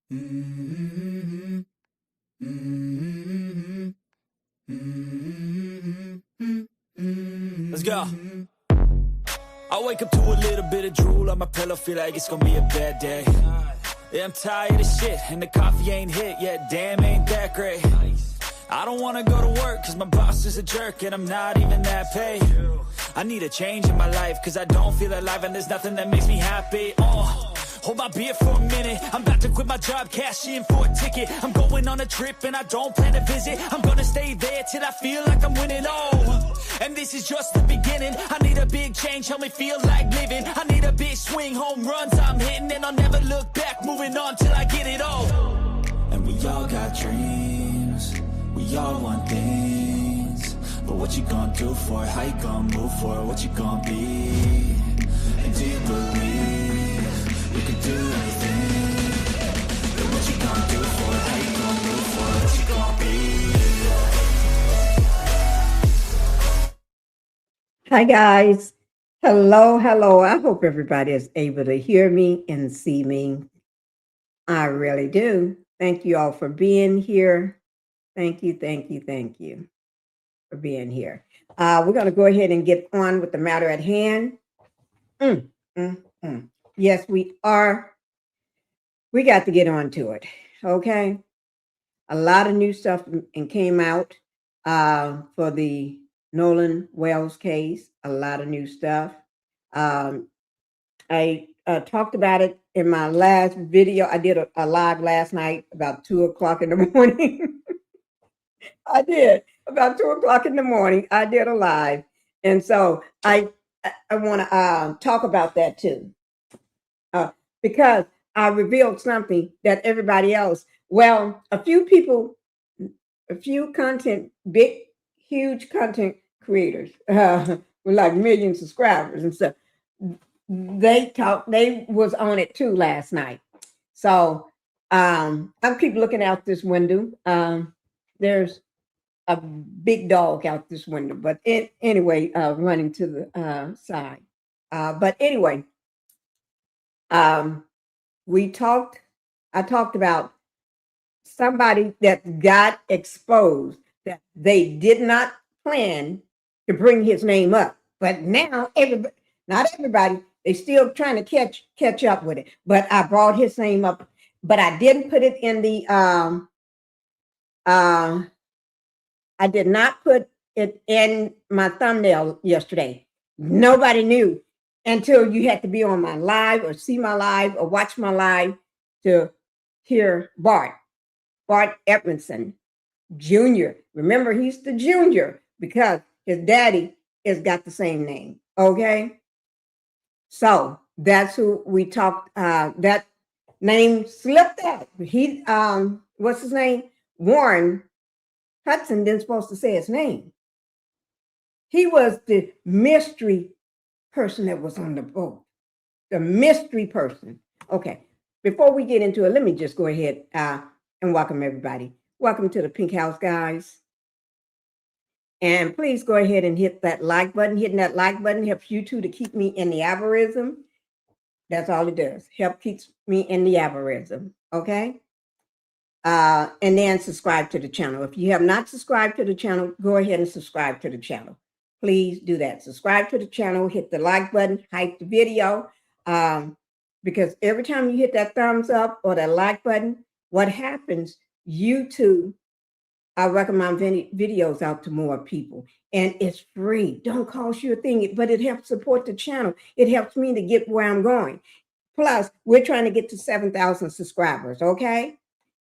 Mm-hmm. Mm-hmm. Mm-hmm. Let's go. I wake up to a little bit of drool on my pillow, feel like it's gonna be a bad day. Yeah, I'm tired of shit, and the coffee ain't hit yet, damn, ain't that great. I don't wanna go to work, cause my boss is a jerk, and I'm not even that paid. I need a change in my life, cause I don't feel alive, and there's nothing that makes me happy. Hold my beer for a minute, I'm about to quit my job, cash in for a ticket. I'm going on a trip and I don't plan to visit. I'm gonna stay there till I feel like I'm winning, and this is just the beginning. I need a big change, help me feel like living. I need a big swing, home runs I'm hitting, and I'll never look back, moving on till I get it all. And we all got dreams, we all want things, but what you gonna do for it? How you gonna move for it? What you gonna be? And do you believe you can do anything? But what you gonna do for it? How you gonna move for it? What you gonna be? Hi, guys. Hello, hello. I hope everybody is able to hear me and see me. I really do. Thank you all for being here. Thank you, thank you, thank you for being here. We're going to go ahead and get on with the matter at hand. Yes, we are. We got to get on to it. Okay. A lot of new stuff and came out for the Nolan Wells case. A lot of new stuff. I talked about it in my last video. I did a live last night about 2 o'clock in the morning. I did about 2 o'clock in the morning. I did a live, and so I want to talk about that too, because I revealed something that everybody else. Well, a few people, a few big, huge content creators with like million subscribers and stuff. They was on it too last night. So I keep looking out this window. There's a big dog out this window, but anyway, running to the side. But anyway, we talked. I talked about somebody that got exposed that they did not plan to bring his name up, but now everybody, not everybody, they still trying to catch up with it. But I brought his name up, but I didn't put it in the I did not put it in my thumbnail yesterday. Nobody knew until you had to be on my live or see my live or watch my live to hear Bart Edmondson Jr. Remember, he's the junior because his daddy has got the same name. Okay. So that's who we talked. That name slipped out. He what's his name? Warren Hudson didn't supposed to say his name. He was the mystery person that was on the boat. The mystery person. Okay. Before we get into it, let me just go ahead and welcome everybody. Welcome to the Pink House, guys. And please go ahead and hit that like button. Hitting that like button helps you too to keep me in the algorithm. That's all it does. Help keeps me in the algorithm. Okay. And then subscribe to the channel. If you have not subscribed to the channel, go ahead and subscribe to the channel. Please do that. Subscribe to the channel, hit the like button, hype the video. Because every time you hit that thumbs up or that like button, what happens, YouTube, I recommend videos out to more people. And it's free. Don't cost you a thing, but it helps support the channel. It helps me to get where I'm going. Plus, we're trying to get to 7,000 subscribers, okay?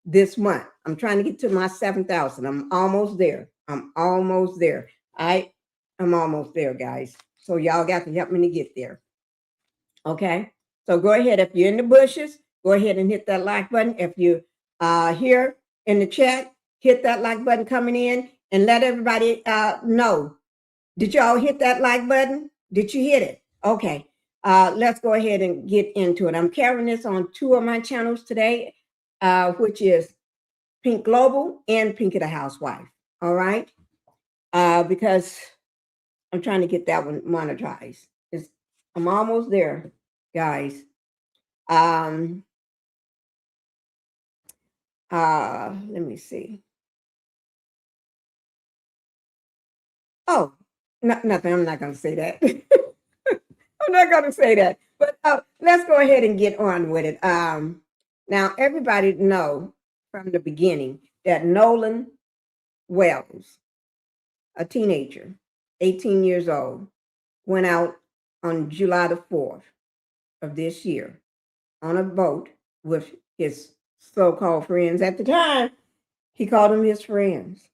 This month. I'm trying to get to my 7,000. I'm almost there. I'm almost there. I'm almost there, guys. So y'all got to help me to get there. Okay? So go ahead. If you're in the bushes, go ahead and hit that like button. If you here in the chat, hit that like button coming in and let everybody know. Did y'all hit that like button? Did you hit it? Okay. Let's go ahead and get into it. I'm carrying this on two of my channels today, which is Pink Global and Pinkie the Housewife. All right. Because I'm trying to get that one monetized. I'm almost there, guys. Let me see. Oh, nothing. I'm not going to say that. I'm not going to say that. But let's go ahead and get on with it. Now, everybody know from the beginning that Nolan Wells, a teenager, 18 years old, went out on July the 4th of this year on a boat with his so-called friends. At the time, he called them his friends.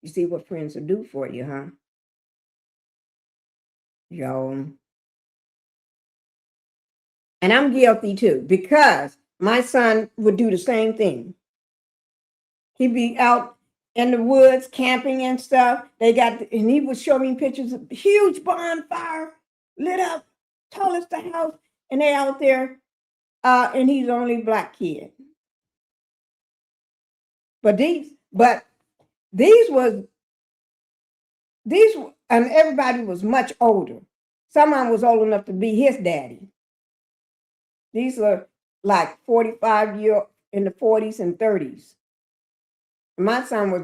You see what friends will do for you, huh? Yo. And I'm guilty too, because my son would do the same thing. He'd be out in the woods camping and stuff. And he would show me pictures of huge bonfire lit up, tall as the house, and they out there, and he's the only black kid. But these, and everybody was much older. Someone was old enough to be his daddy. These are like 45-year in the 40s and 30s. My son was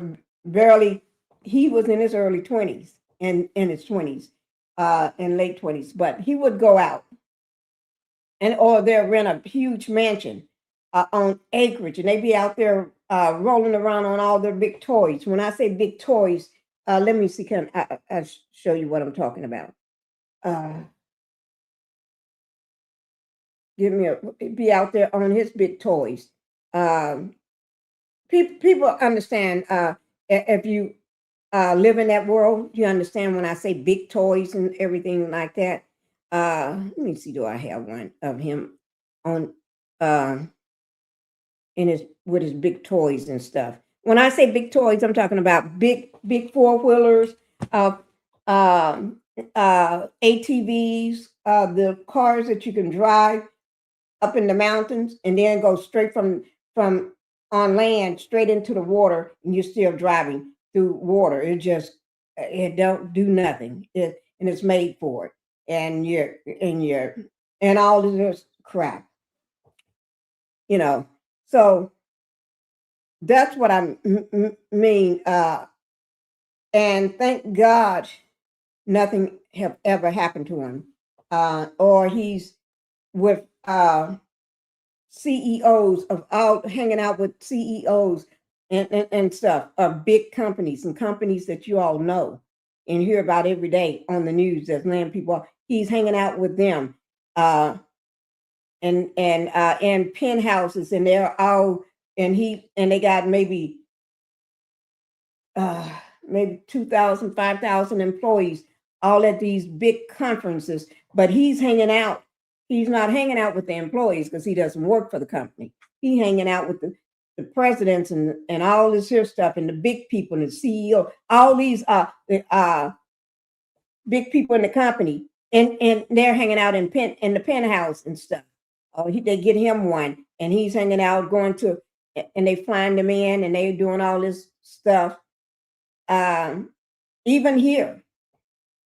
he was in his early 20s and in his 20s, and late 20s, but he would go out or they'll rent a huge mansion on acreage, and they'd be out there rolling around on all their big toys. When I say big toys, let me see, I'll show you what I'm talking about. Be out there on his big toys. People understand, if you live in that world, you understand when I say big toys and everything like that. Let me see, do I have one of him on with his big toys and stuff? When I say big toys, I'm talking about big 4-wheelers, ATVs, the cars that you can drive up in the mountains and then go straight from on land straight into the water, and you're still driving through water. It don't do nothing. And it's made for it. And all of this crap. So that's what I mean. And thank God nothing have ever happened to him. Or he's with CEOs hanging out with CEOs and stuff of big companies and companies that you all know and hear about every day on the news as laying people. He's hanging out with them and penthouses, and they're all and they got maybe 2,000, 5,000 employees all at these big conferences, but he's hanging out. He's not hanging out with the employees because he doesn't work for the company. He's hanging out with the presidents and all this here stuff and the big people and the CEO, all these big people in the company, and they're hanging out in the penthouse and stuff. They get him one, and he's hanging out, going to, and they flying them in, and they doing all this stuff. Even here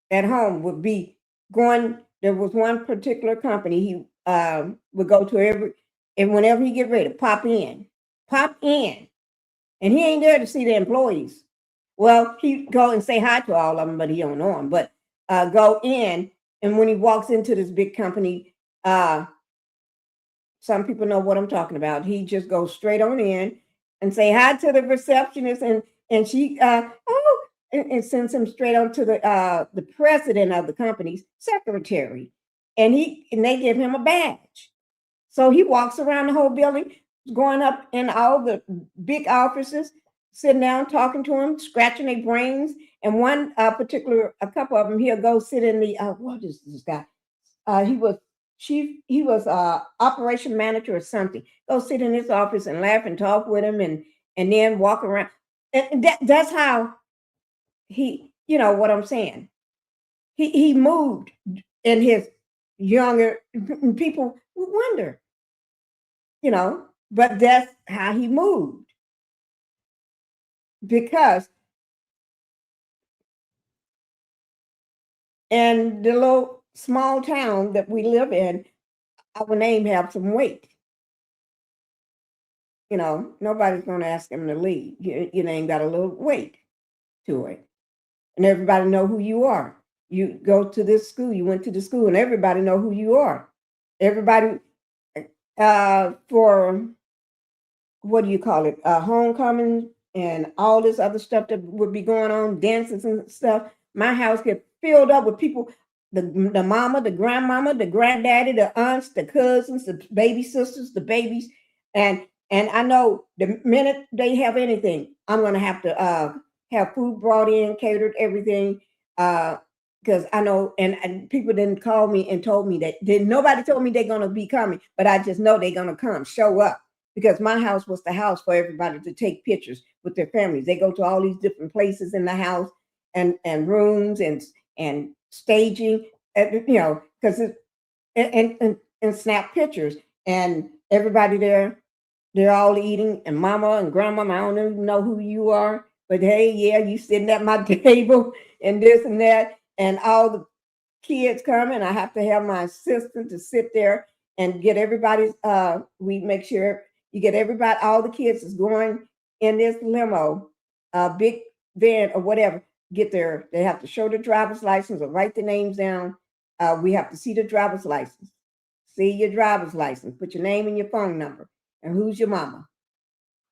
at home would be going. There was one particular company he would go to and whenever he get ready to pop in, and he ain't there to see the employees. Well, he go and say hi to all of them, but he don't know them. But go in, and when he walks into this big company, some people know what I'm talking about. He just goes straight on in and say hi to the receptionist, and she and sends him straight on to the president of the company's secretary, and they give him a badge. So he walks around the whole building, going up in all the big offices, sitting down, talking to them, scratching their brains. And a couple of them, he'll go sit in the what is this guy? He was operation manager or something. Go sit in his office and laugh and talk with him, and then walk around. And that's how he, you know what I'm saying. He moved in his younger people would wonder, but that's how he moved. Because in the little small town that we live in, our name have some weight. nobody's going to ask him to leave. Your name got a little weight to it. And everybody know who you are. You go to this school, you went to the school, and everybody know who you are. Everybody, for, what do you call it, homecoming and all this other stuff that would be going on, dances and stuff, my house get filled up with people, the mama, the grandmama, the granddaddy, the aunts, the cousins, the baby sisters, the babies. And I know the minute they have anything, I'm going to have food brought in, catered, everything. Because I know, and people didn't call me and told me that. Nobody told me they're going to be coming, but I just know they're going to come, show up. Because my house was the house for everybody to take pictures with their families. They go to all these different places in the house and rooms and staging, because and snap pictures. And everybody there, they're all eating. And mama and grandmama, I don't even know who you are, but hey, yeah, you sitting at my table and this and that. And all the kids come, and I have to have my assistant to sit there and get everybody's, we make sure you get everybody, all the kids is going in this limo, big van or whatever, get there. They have to show the driver's license or write the names down. We have to see the driver's license. See your driver's license. Put your name and your phone number. And who's your mama?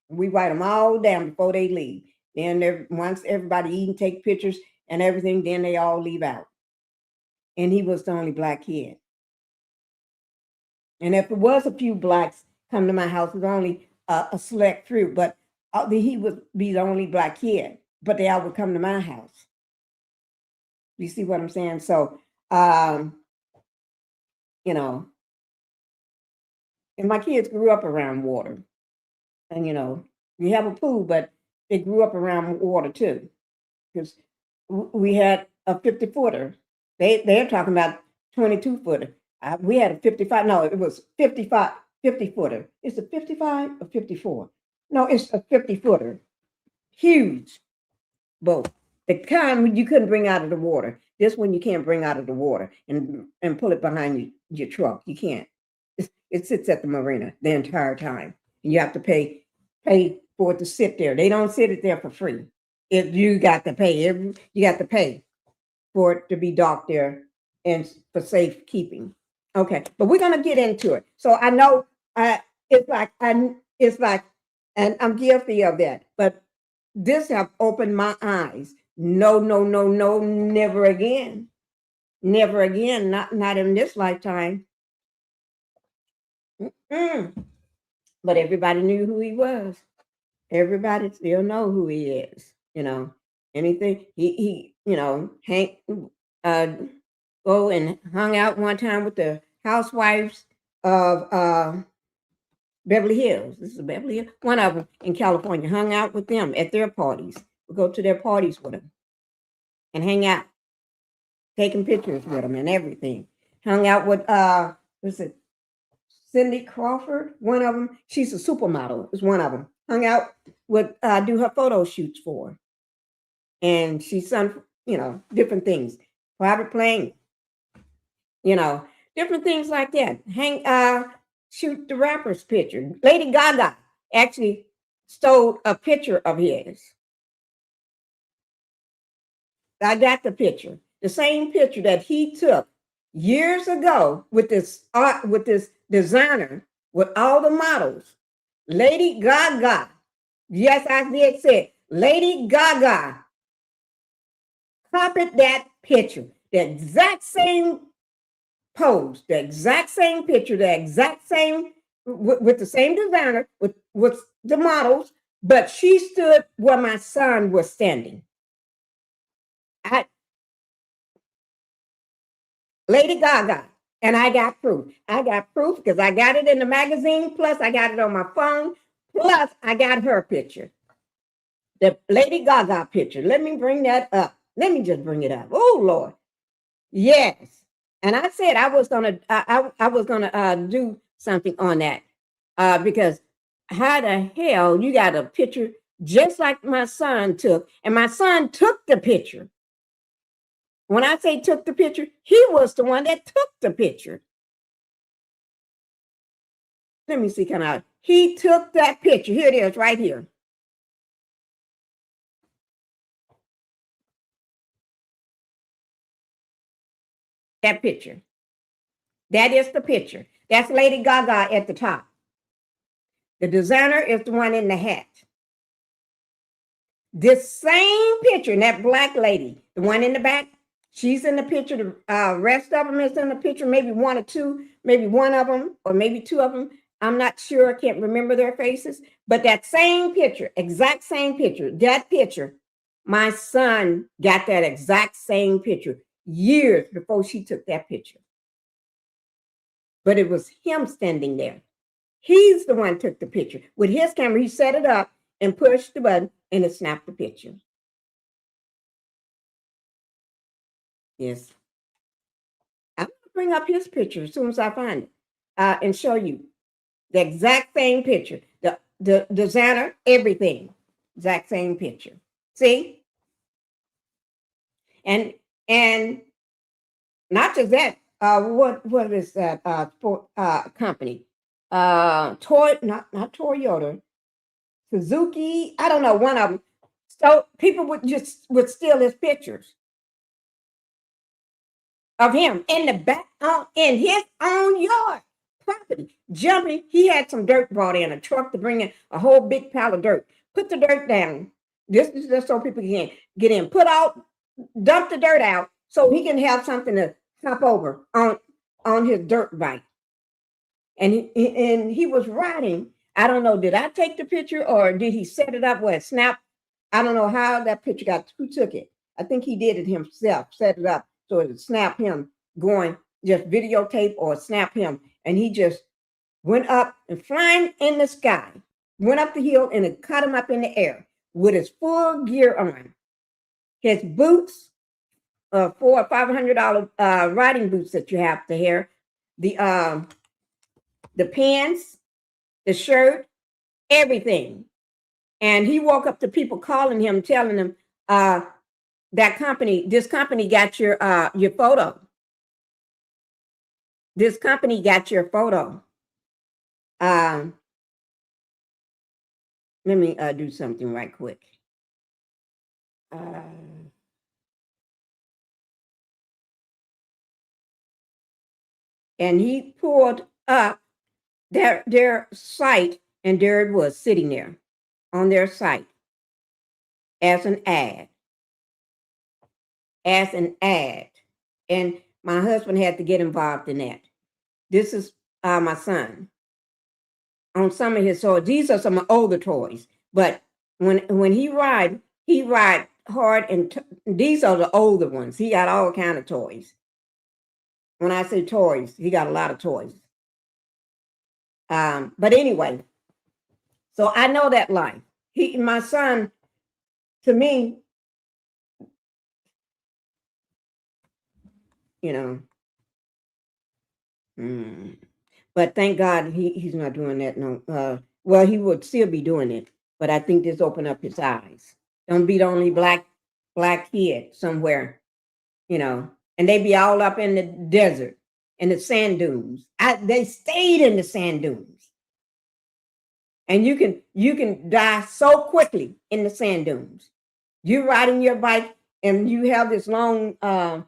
We write them all down before they leave. Then once everybody eat and take pictures and everything, then they all leave out. And he was the only Black kid. And if there was a few Blacks come to my house, it was only a select few, but he would be the only Black kid, but they all would come to my house. You see what I'm saying? So, and my kids grew up around water. And, we have a pool, but they grew up around water too. Because we had a 50-footer. They're talking about 22-footer. We had a 55. No, it was 50-footer. Is it 55 or 54? No, it's a 50-footer. Huge boat. The kind you couldn't bring out of the water. This one you can't bring out of the water and pull it behind your truck. You can't. It sits at the marina the entire time. And you have to pay for it to sit there. They don't sit it there for free. You got to pay. You got to pay for it to be docked there and for safekeeping. Okay, but we're gonna get into it. So I know it's like, and I'm guilty of that. But this have opened my eyes. No, never again, never again. Not in this lifetime. But everybody knew who he was. Everybody still know who he is. Anything he Hank go and hung out one time with the housewives of Beverly Hills. This is Beverly Hills. One of them in California, hung out with them at their parties. We go to their parties with them and hang out, taking pictures with them and everything. Hung out with what's it? Cindy Crawford, one of them. She's a supermodel. Is one of them. Hung out with do her photo shoots for her. And she's done, different things. Private plane, different things like that. Shoot the rapper's picture. Lady Gaga actually stole a picture of his. I got the picture. The same picture that he took years ago with this designer, with all the models. Lady Gaga. Yes, I did say Lady Gaga copied that picture. The exact same pose, the exact same picture, the exact same, with the same designer, with the models, but she stood where my son was standing. Lady Gaga. And I got proof. I got proof because I got it in the magazine, plus I got it on my phone, plus I got her picture. The Lady Gaga picture. Let me bring that up. Let me just bring it up. Oh, Lord. Yes. And I said I was gonna do something on that because how the hell you got a picture just like my son took, and my son took the picture. When I say took the picture, he was the one that took the picture. Let me see, he took that picture. Here it is, right here. That picture. That is the picture. That's Lady Gaga at the top. The designer is the one in the hat. This same picture, and that black lady, the one in the back, she's in the picture. The rest of them is in the picture, maybe one or two, maybe one of them, or maybe two of them. I'm not sure. I can't remember their faces. But that same picture, exact same picture, that picture, my son got that exact same picture years before she took that picture. But it was him standing there. He's the one who took the picture. With his camera, he set it up and pushed the button, and it snapped the picture. Yes. I'm going to bring up his picture as soon as I find it and show you the exact same picture. The designer, everything. Exact same picture. See? And not just that, what is that company? Not Toyota, Suzuki, I don't know, one of them. So people would steal his pictures of him in the back, in his own yard property, jumping. He had some dirt brought in, a truck to bring in a whole big pile of dirt. Put the dirt down. This is just so people can get in. Dump the dirt out so he can have something to hop over on his dirt bike. And he was riding. I don't know, did I take the picture or did he set it up where it snapped? I don't know how that picture who took it. I think he did it himself, set it up so it would snap him going, just videotape or snap him. And he just went up and flying in the sky, went up the hill and it caught him up in the air with his full gear on. His boots, $400 or $500 riding boots that you have to wear, the pants, the shirt, everything. And he woke up to people calling him, telling them this company got your photo. This company got your photo. Let me do something right quick. And he pulled up their site, and there it was sitting there on their site as an ad. And my husband had to get involved in that. This is my son. On some of his toys, these are some older toys, but when he ride hard, and these are the older ones. He got all kind of toys. When I say toys, he got a lot of toys. But anyway, so I know that life. My son, to me, but thank God he's not doing that. No, well, he would still be doing it, but I think this opened up his eyes. Don't be the only black kid somewhere, and they be all up in the desert, in the sand dunes. They stayed in the sand dunes. And you can die so quickly in the sand dunes. You're riding your bike and you have this long corner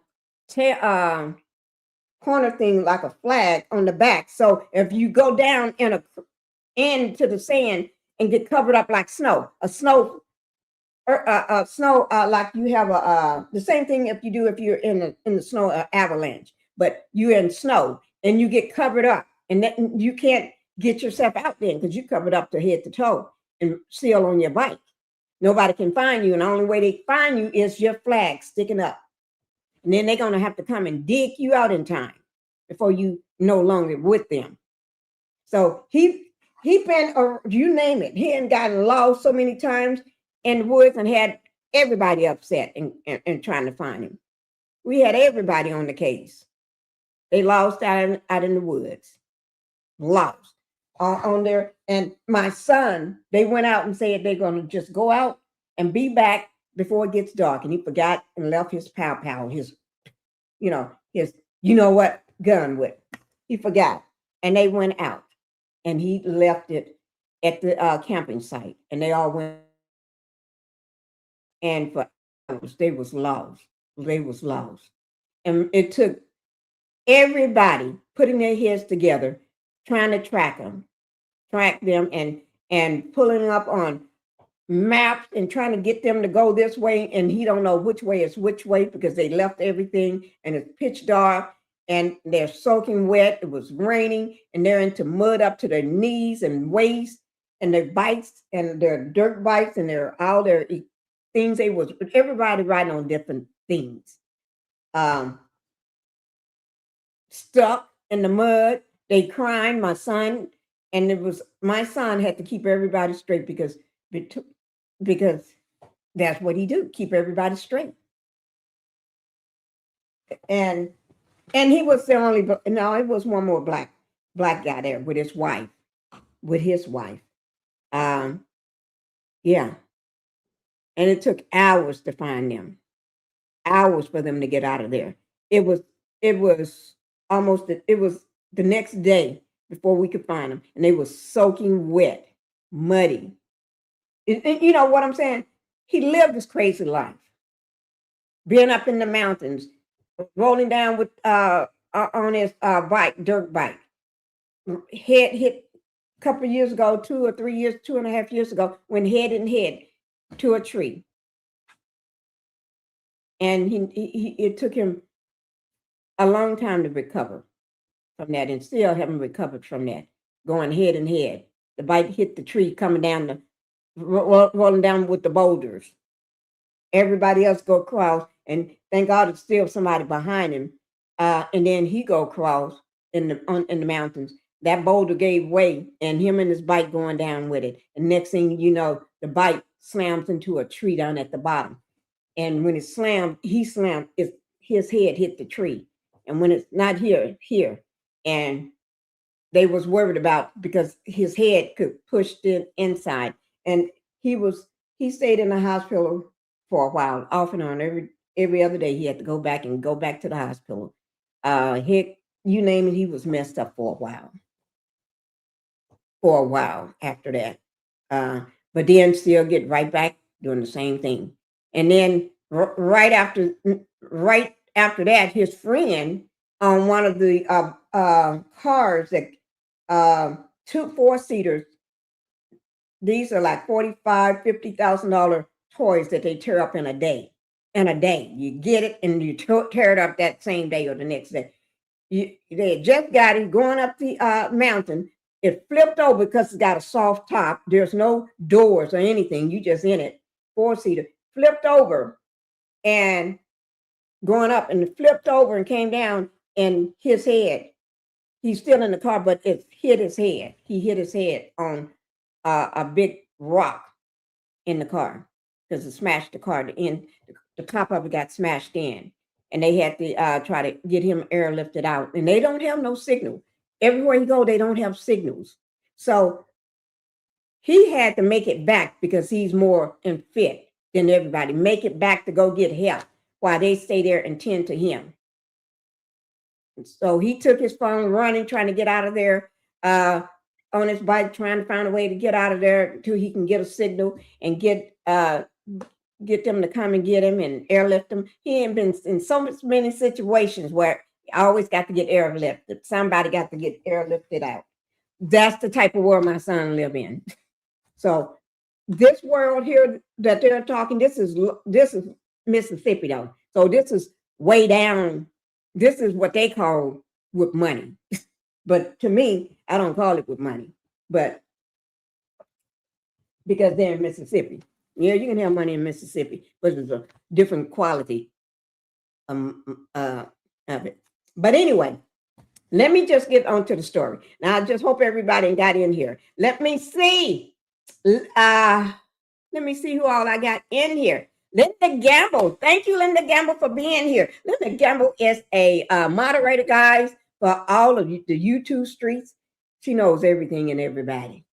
thing like a flag on the back. So if you go down into the sand and get covered up like snow, like you have the same thing if you're in the snow avalanche, but you're in snow and you get covered up, and then you can't get yourself out there because you covered up to head to toe and still on your bike. Nobody can find you, and the only way they find you is your flag sticking up. And then they're gonna have to come and dig you out in time before you no longer with them. So he been, or you name it, he had gotten lost so many times in the woods and had everybody upset and trying to find him. We had everybody on the case. They lost out in the woods, lost on there. And my son, they went out and said they're going to just go out and be back before it gets dark. And he forgot and left his pow, his gun with. He forgot. And they went out. and he left it at the camping site, and they all went. And for hours, they was lost. They was lost, and it took everybody putting their heads together, trying to track them, and pulling up on maps and trying to get them to go this way, and he don't know which way is which way because they left everything and it's pitch dark and they're soaking wet. It was raining and they're into mud up to their knees and waist, and their bikes and their dirt bikes and their all their things. They was everybody riding on different things. Stuck in the mud. They crying. My son, and it was my son had to keep everybody straight because that's what he do, keep everybody straight. And he was the only, no, it was one more black guy there with his wife. Yeah. And it took hours to find them, hours for them to get out of there. It was the next day before we could find them, and they were soaking wet, muddy. You know what I'm saying? He lived this crazy life, being up in the mountains, rolling down with on his dirt bike. Head hit a couple of years ago, 2.5 years ago, when head and head to a tree, and it took him a long time to recover from that, and still haven't recovered from that. Going head and head, the bike hit the tree, coming down rolling down with the boulders. Everybody else go across, and thank God it's still somebody behind him. And then he go across in the mountains. That boulder gave way, and him and his bike going down with it. And next thing you know, the bike slams into a tree down at the bottom. And when it slammed, his head hit the tree. And when it's not here, and they was worried about because his head could push it inside. And he stayed in the hospital for a while, off and on. Every other day he had to go back to the hospital. You name it, he was messed up for a while after that. But then still get right back doing the same thing. And then right after that, his friend on one of the cars that 2 4-seaters. These are like $45,000-$50,000 toys that they tear up in a day. You get it and you tear it up that same day or the next day. They just got it going up the mountain. It flipped over because it's got a soft top. There's no doors or anything. You just in it. 4-seater. Flipped over and going up, and it flipped over and came down, and his head. He's still in the car, but it hit his head. He hit his head on a big rock in the car because it smashed the car. The top of it got smashed in, and they had to try to get him airlifted out. And they don't have no signal. Everywhere you go, they don't have signals. So he had to make it back because he's more fit than everybody. Make it back to go get help while they stay there and tend to him. And so he took his phone running, trying to get out of there on his bike, trying to find a way to get out of there until he can get a signal and get them to come and get him and airlift him. He ain't been in so many situations where I always got to get airlifted. Somebody got to get airlifted out. That's the type of world my son live in. So this world here that they're talking, this is Mississippi though. So this is way down. This is what they call with money. But to me, I don't call it with money. But because they're in Mississippi. Yeah, you can have money in Mississippi, but it's a different quality of it. But anyway, let me just get on to the story. Now, I just hope everybody got in here. Let me see. Let me see who all I got in here. Linda Gamble. Thank you, Linda Gamble, for being here. Linda Gamble is a moderator, guys, for all of the YouTube streets. She knows everything and everybody.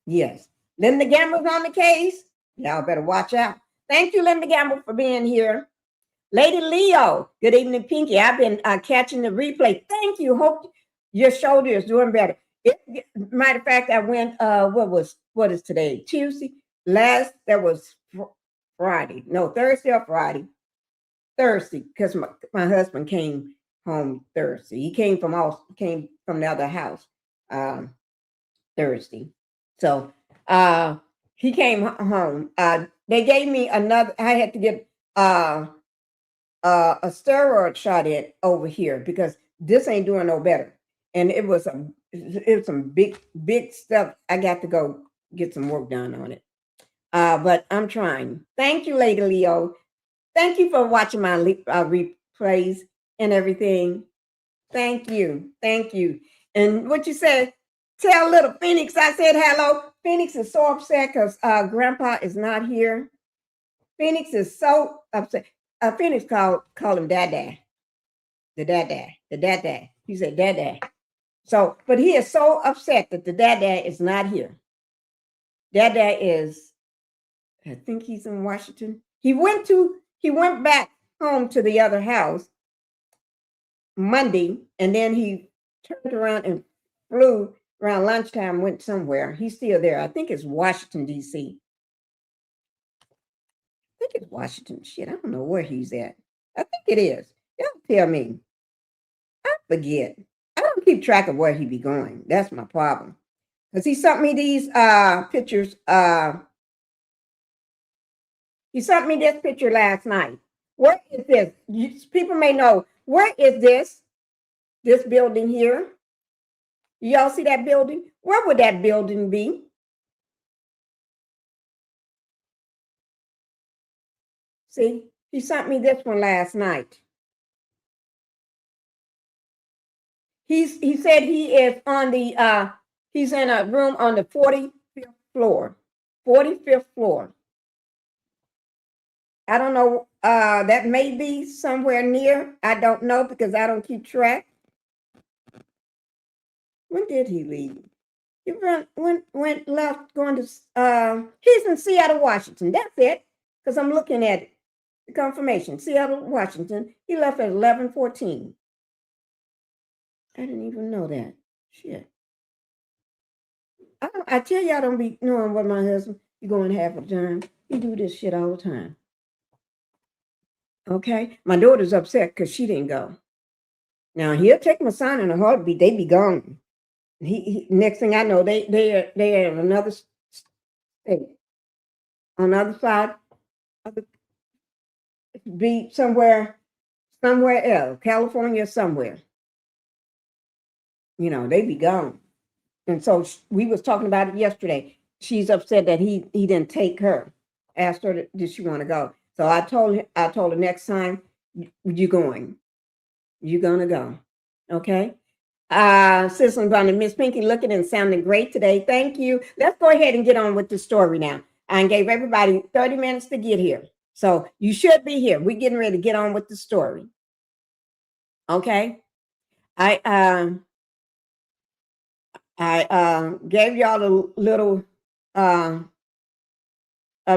Yes. Linda Gamble's on the case. Y'all better watch out. Thank you, Linda Gamble, for being here. Lady Leo. Good evening, Pinky. I've been catching the replay. Thank you. Hope your shoulder is doing better. Matter of fact, I went. What is today? Tuesday. That was Friday. No, Thursday or Friday. Thursday, because my husband came home Thursday. He came from the other house Thursday. So he came home. They gave me another. I had to get a steroid shot in over here because this ain't doing no better. And it was some big stuff. I got to go get some work done on it. But I'm trying. Thank you, Lady Leo. Thank you for watching my replays and everything. Thank you. Thank you. And what you said, tell little Phoenix I said hello. Phoenix is so upset because Grandpa is not here. Phoenix is so upset. Phoenix called him Dad. The Dad. He said Dad. So, but he is so upset that the Dad is not here. Dad is, I think he's in Washington. He went back home to the other house Monday, and then he turned around and flew around lunchtime, went somewhere. He's still there. I think it's Washington, D.C. I think it's Washington. Shit, I don't know where he's at. I think it is. Y'all tell me. I forget. I don't keep track of where he be going. That's my problem. Because he sent me these pictures. He sent me this picture last night. Where is this? People may know. Where is this? This building here? Y'all see that building? Where would that building be? See, he sent me this one last night. He said he is on the he's in a room on the 45th floor. 45th floor. I don't know. That may be somewhere near. I don't know because I don't keep track. When did he leave? He went left going to he's in Seattle, Washington. That's it. Because I'm looking at it. The confirmation. Seattle, Washington. He left at 11:14. I didn't even know that. Shit. I tell you I don't be knowing what my husband be going half the time. He do this shit all the time. Okay? My daughter's upset because she didn't go. Now he'll take my son in a heartbeat. They be gone. He next thing I know, they are in another state. On the other side of the be somewhere else, California somewhere. You know, they be gone. And so we was talking about it yesterday. She's upset that he didn't take her. Asked her, did she want to go? So I told her next time, you going. You're going to go. Okay? Citizen Bunny, Miss Pinky looking and sounding great today. Thank you. Let's go ahead and get on with the story now. I gave everybody 30 minutes to get here. So you should be here. We're getting ready to get on with the story. Okay? I gave y'all a little of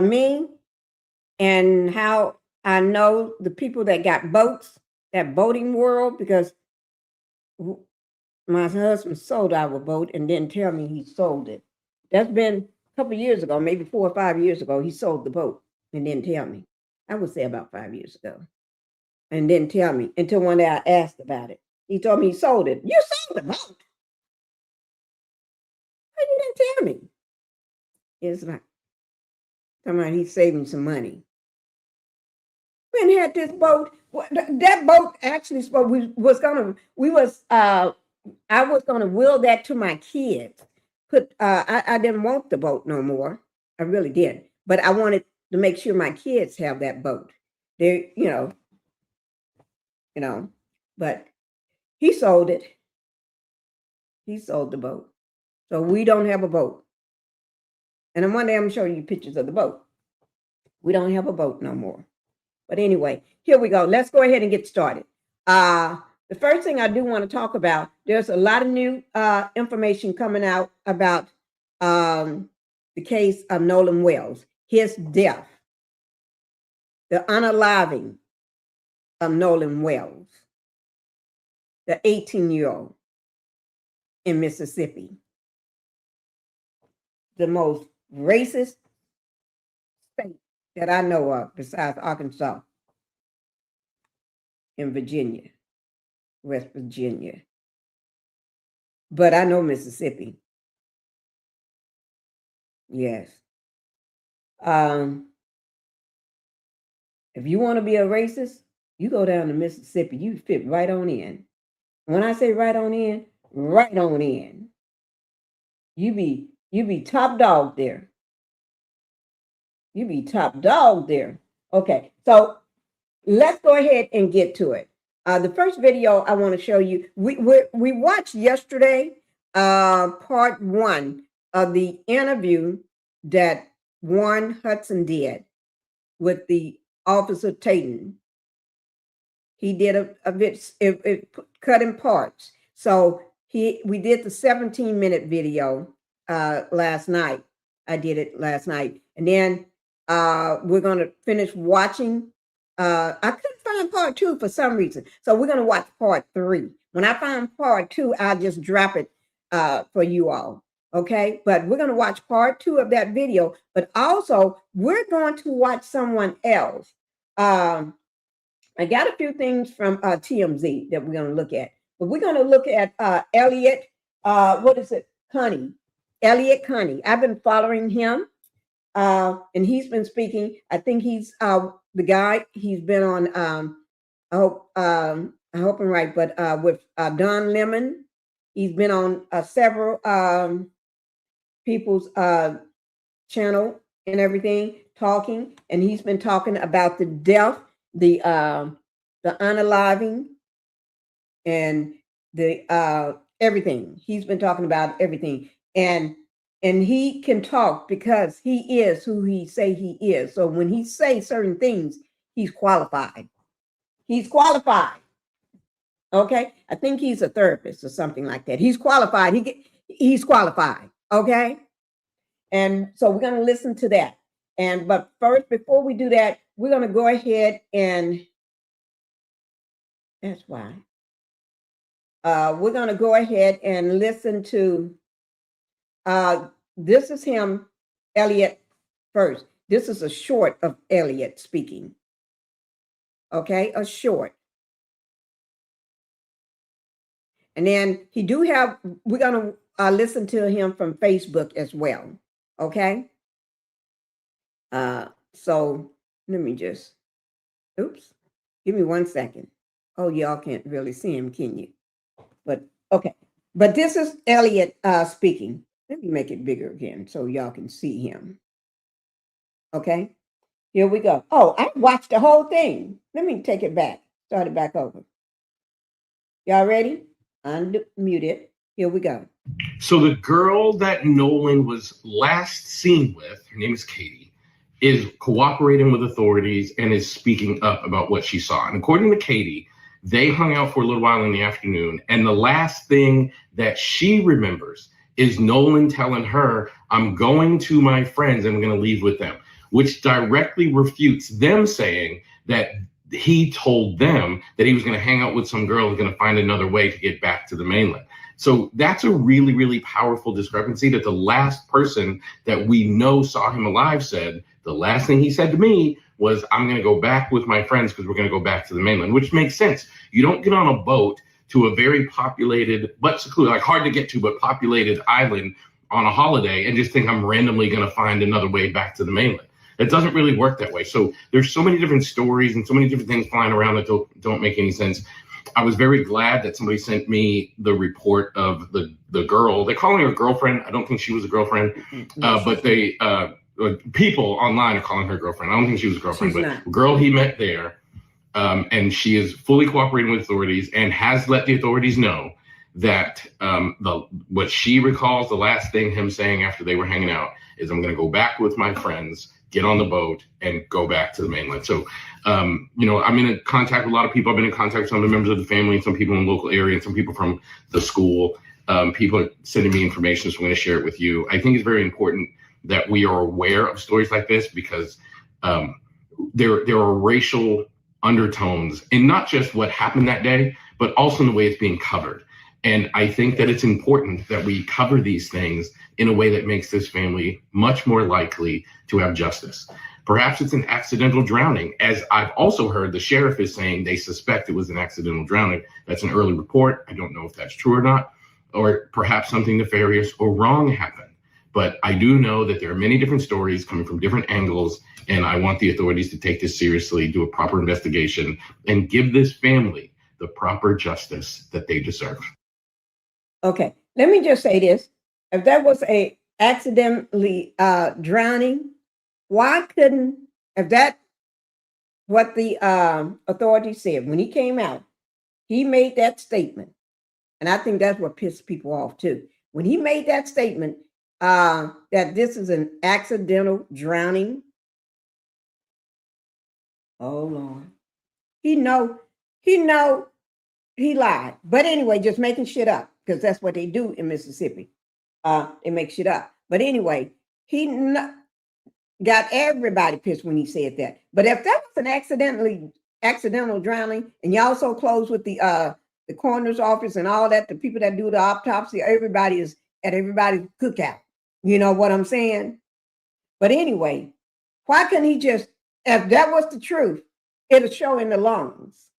me and how I know the people that got boats, that boating world, because my husband sold our boat and didn't tell me he sold it. That's been a couple of years ago, maybe 4 or 5 years ago, he sold the boat and didn't tell me. I would say about 5 years ago. And didn't tell me until one day I asked about it. He told me he sold it. You sold the boat? Why you didn't tell me? It's like, talking about he's saving some money. When had this boat, that boat actually I was gonna will that to my kids. I didn't want the boat no more. I really did. But I wanted to make sure my kids have that boat. They, but he sold it. He sold the boat. So we don't have a boat. And then one day I'm showing you pictures of the boat. We don't have a boat no more. But anyway, here we go. Let's go ahead and get started. The first thing I do want to talk about, there's a lot of new information coming out about the case of Nolan Wells, his death, the unaliving of Nolan Wells, the 18-year-old. in Mississippi. The most racist state that I know of, besides Arkansas, and Virginia, West Virginia. But I know Mississippi. Yes. If you want to be a racist, you go down to Mississippi. You fit right on in. When I say right on in, right on in. You be top dog there. You be top dog there. Okay, so let's go ahead and get to it. The first video I want to show you, we watched yesterday part 1 of the interview that Hudson did with the officer Tatum. He did a bit, it cut in parts. So we did the 17-minute video last night. I did it last night. And then we're going to finish watching. I couldn't find part 2 for some reason. So we're going to watch part 3. When I find part 2, I'll just drop it for you all. Okay, but we're going to watch part 2 of that video, but also we're going to watch someone else. I got a few things from TMZ that we're going to look at, but we're going to look at Elliot, Connie, Elliot Connie. I've been following him, and he's been speaking. I think he's the guy. He's been on, I hope I'm right, but with Don Lemon. He's been on several people's channel and everything, talking, and he's been talking about the death, the unaliving, and the everything. He's been talking about everything, and he can talk because he is who he say he is. So when he say certain things, he's qualified. He's qualified. Okay, I think he's a therapist or something like that. He's qualified. He's qualified. Okay, and so we're going to listen to that. But first, before we do that, we're going to go ahead and that's why we're going to go ahead and listen to. This is him, Elliot. First, this is a short of Elliot speaking. Okay, a short. And then we're going to listen to him from Facebook as well. Okay. So let me just, give me 1 second. Oh, y'all can't really see him, can you? But okay. But this is Elliot speaking. Let me make it bigger again so y'all can see him. Okay. Here we go. Oh, I watched the whole thing. Let me take it back. Start it back over. Y'all ready? Unmute it. Here we go. So the girl that Nolan was last seen with, her name is Katie, is cooperating with authorities and is speaking up about what she saw. And according to Katie, they hung out for a little while in the afternoon. And the last thing that she remembers is Nolan telling her, I'm going to my friends and I'm going to leave with them, which directly refutes them saying that he told them that he was going to hang out with some girl and going to find another way to get back to the mainland. So that's a really, really powerful discrepancy that the last person that we know saw him alive said, the last thing he said to me was, I'm going to go back with my friends because we're going to go back to the mainland, which makes sense. You don't get on a boat to a very populated, but secluded, like hard to get to, but populated island on a holiday and just think I'm randomly going to find another way back to the mainland. It doesn't really work that way. So there's so many different stories and so many different things flying around that don't make any sense. I was very glad that somebody sent me the report of the girl. They're calling her a girlfriend. I don't think she was a girlfriend, but they people online are calling her girlfriend. I don't think she was a girlfriend, but girl he met there, and she is fully cooperating with authorities and has let the authorities know that what she recalls the last thing him saying after they were hanging out is, I'm going to go back with my friends, get on the boat, and go back to the mainland. So, I'm in contact with a lot of people. I've been in contact with some of the members of the family, some people in the local area, and some people from the school. People are sending me information, so I'm going to share it with you. I think it's very important that we are aware of stories like this because there are racial undertones in not just what happened that day, but also in the way it's being covered. And I think that it's important that we cover these things in a way that makes this family much more likely to have justice. Perhaps it's an accidental drowning, as I've also heard the sheriff is saying they suspect it was an accidental drowning. That's an early report. I don't know if that's true or not, or perhaps something nefarious or wrong happened. But I do know that there are many different stories coming from different angles, and I want the authorities to take this seriously, do a proper investigation, and give this family the proper justice that they deserve. Okay, let me just say this. If that was a accidentally drowning, why couldn't, if that what the authorities said when he came out, he made that statement. And I think that's what pissed people off too. When he made that statement that this is an accidental drowning. Oh Lord. He lied. But anyway, just making shit up, because that's what they do in Mississippi. They make shit up. But anyway, got everybody pissed when he said that. But if that was an accidental drowning, and y'all so close with the coroner's office and all that, the people that do the autopsy, everybody is at everybody's cookout. You know what I'm saying? But anyway, why couldn't he just, if that was the truth, it'll show in the lungs.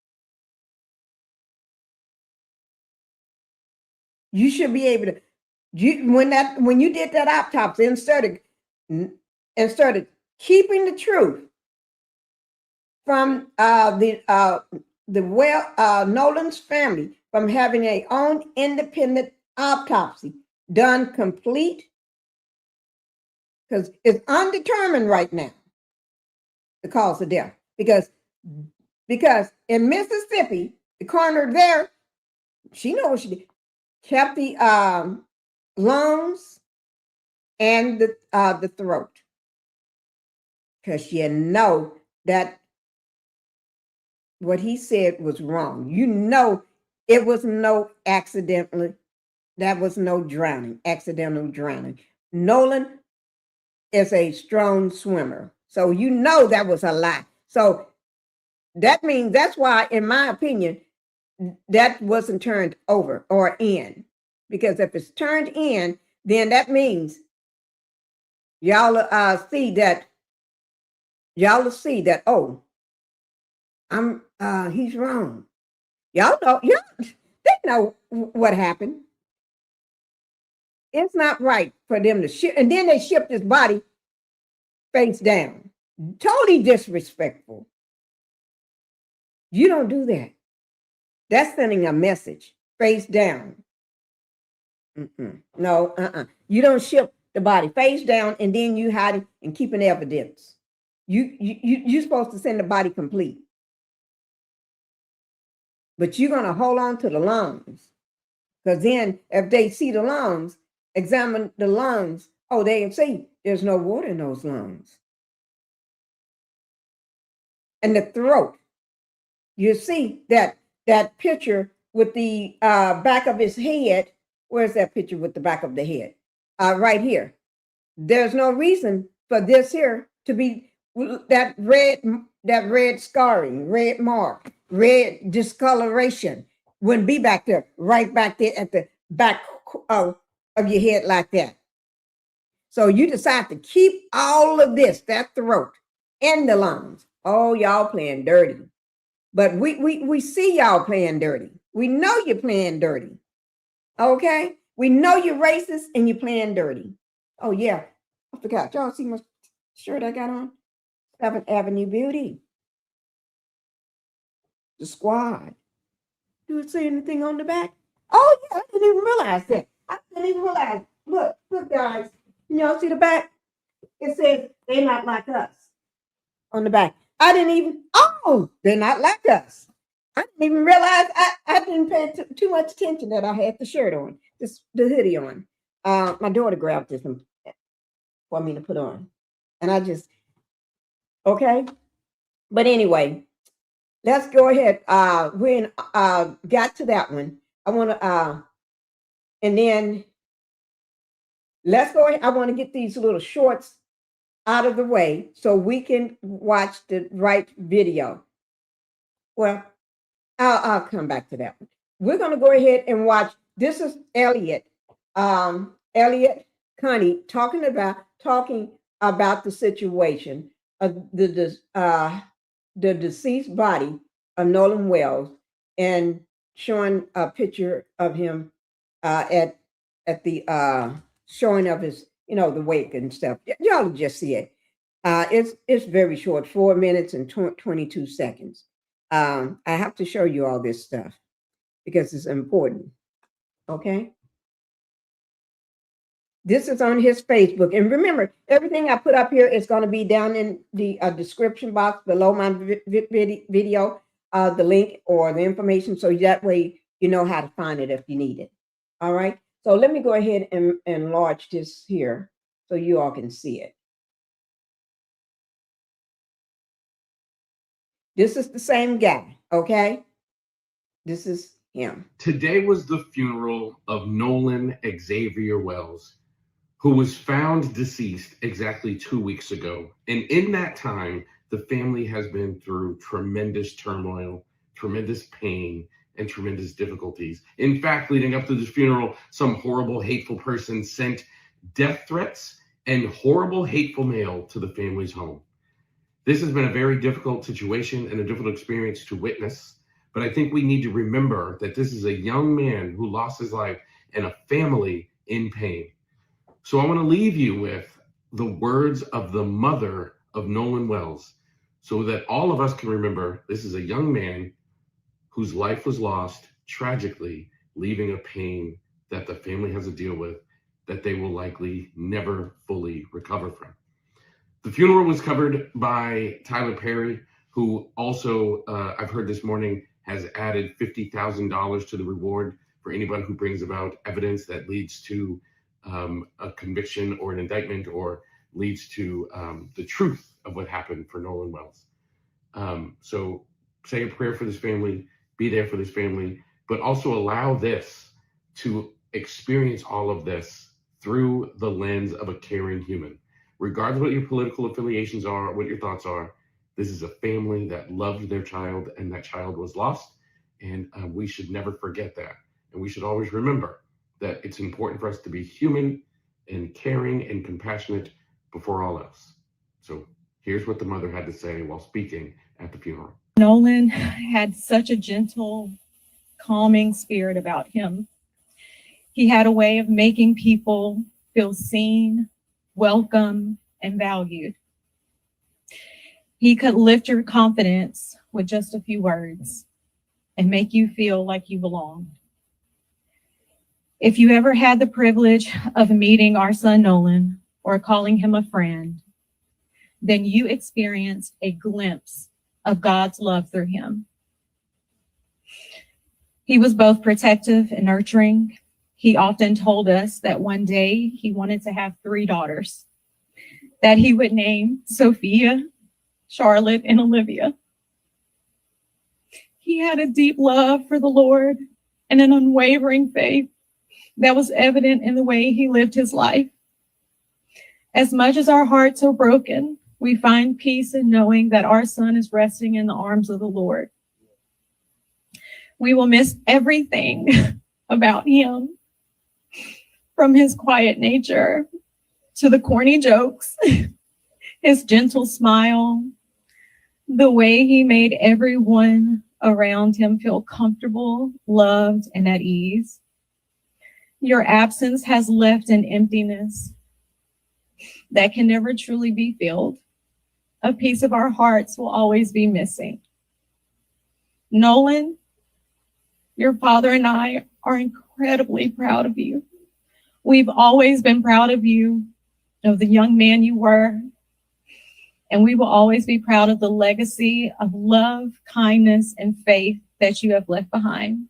You should be able to, when you did that autopsy and started keeping the truth from Nolan's family from having a own independent autopsy done complete, because it's undetermined right now, the cause of death. Because in Mississippi, the coroner there, she knows what she did, kept the lungs and the throat, because you know that what he said was wrong. You know it was no accidental, that was no drowning, accidental drowning. Nolan is a strong swimmer, so you know that was a lie. So that means, that's why, in my opinion, that wasn't turned over or in, because if it's turned in, then that means y'all see that, oh, he's wrong. Y'all know, they know what happened. It's not right for them to ship, and then they shipped his body face down. Totally disrespectful. You don't do that. That's sending a message face down. No, you don't ship the body face down and then you hide it and keeping evidence. You're supposed to send the body complete. But you're going to hold on to the lungs, because then if they see the lungs, examine the lungs, oh, they see there's no water in those lungs. And the throat, you see that picture with the back of his head. Where's that picture with the back of the head? Right here. There's no reason for this here to be that red scarring, red mark, red discoloration wouldn't be back there, right back there at the back of your head like that. So you decide to keep all of this, that throat and the lungs. Oh, y'all playing dirty. But we see y'all playing dirty. We know you're playing dirty. Okay? We know you're racist and you're playing dirty. Oh, yeah. I forgot. Y'all see my shirt I got on? 7th Avenue Beauty. The Squad. Do it say anything on the back? Oh, yeah. I didn't even realize that. I didn't even realize. Look, guys. Y'all see the back? It says, "They're not like us" on the back. I didn't even, they're not like us. I didn't even realize, I didn't pay too much attention that I had the shirt on, the hoodie on. My daughter grabbed this one for me to put on. And I just, okay. But anyway, let's go ahead. We got to that one. I want to, and then let's go ahead. I want to get these little shorts out of the way so we can watch the right video. Well, I'll come back to that one. We're going to go ahead and watch This is Elliot. Elliot Connie talking about the situation of the deceased body of Nolan Wells, and showing a picture of him at the showing of his, the wake and stuff. Y'all just see it. It's very short, 4 minutes and 22 seconds. I have to show you all this stuff because it's important. Okay. This is on his Facebook. And remember, everything I put up here is going to be down in the description box below my video, the link or the information. So that way you know how to find it if you need it. All right. So let me go ahead and enlarge this here so you all can see it. This is the same guy. Okay. This is him. Today was the funeral of Nolan Xavier Wells, who was found deceased exactly 2 weeks ago. And in that time, the family has been through tremendous turmoil, tremendous pain, and tremendous difficulties. In fact, leading up to this funeral, some horrible, hateful person sent death threats and horrible, hateful mail to the family's home. This has been a very difficult situation and a difficult experience to witness. But I think we need to remember that this is a young man who lost his life and a family in pain. So I want to leave you with the words of the mother of Nolan Wells so that all of us can remember this is a young man whose life was lost tragically, leaving a pain that the family has to deal with that they will likely never fully recover from. The funeral was covered by Tyler Perry, who also, I've heard this morning, has added $50,000 to the reward for anybody who brings about evidence that leads to a conviction or an indictment or leads to the truth of what happened for Nolan Wells. So say a prayer for this family, be there for this family, but also allow this to experience all of this through the lens of a caring human. Regardless of what your political affiliations are, what your thoughts are, this is a family that loved their child and that child was lost. And we should never forget that. And we should always remember that it's important for us to be human and caring and compassionate before all else. So here's what the mother had to say while speaking at the funeral. Nolan had such a gentle, calming spirit about him. He had a way of making people feel seen, welcome, and valued. He could lift your confidence with just a few words and make you feel like you belonged. If you ever had the privilege of meeting our son Nolan or calling him a friend, then you experienced a glimpse of God's love through him. He was both protective and nurturing. He often told us that one day he wanted to have 3 daughters that he would name Sophia, Charlotte, and Olivia. He had a deep love for the Lord and an unwavering faith that was evident in the way he lived his life. As much as our hearts are broken, we find peace in knowing that our son is resting in the arms of the Lord. We will miss everything about him, from his quiet nature to the corny jokes, his gentle smile, the way he made everyone around him feel comfortable, loved, and at ease. Your absence has left an emptiness that can never truly be filled. A piece of our hearts will always be missing. Nolan, your father and I are incredibly proud of you. We've always been proud of you, of the young man you were, and we will always be proud of the legacy of love, kindness, and faith that you have left behind.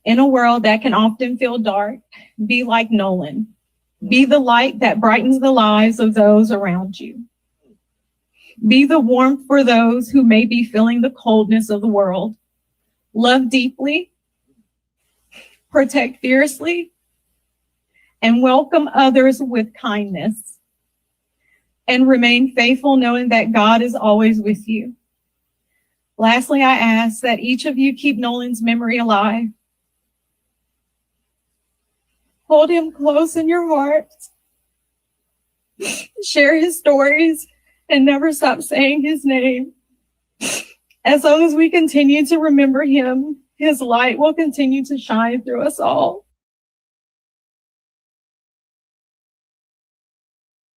In a world that can often feel dark, be like Nolan. Be the light that brightens the lives of those around you. Be the warmth for those who may be feeling the coldness of the world. Love deeply, protect fiercely, and welcome others with kindness. And remain faithful knowing that God is always with you. Lastly, I ask that each of you keep Nolan's memory alive. Hold him close in your hearts. Share his stories and never stop saying his name. As long as we continue to remember him, his light will continue to shine through us all.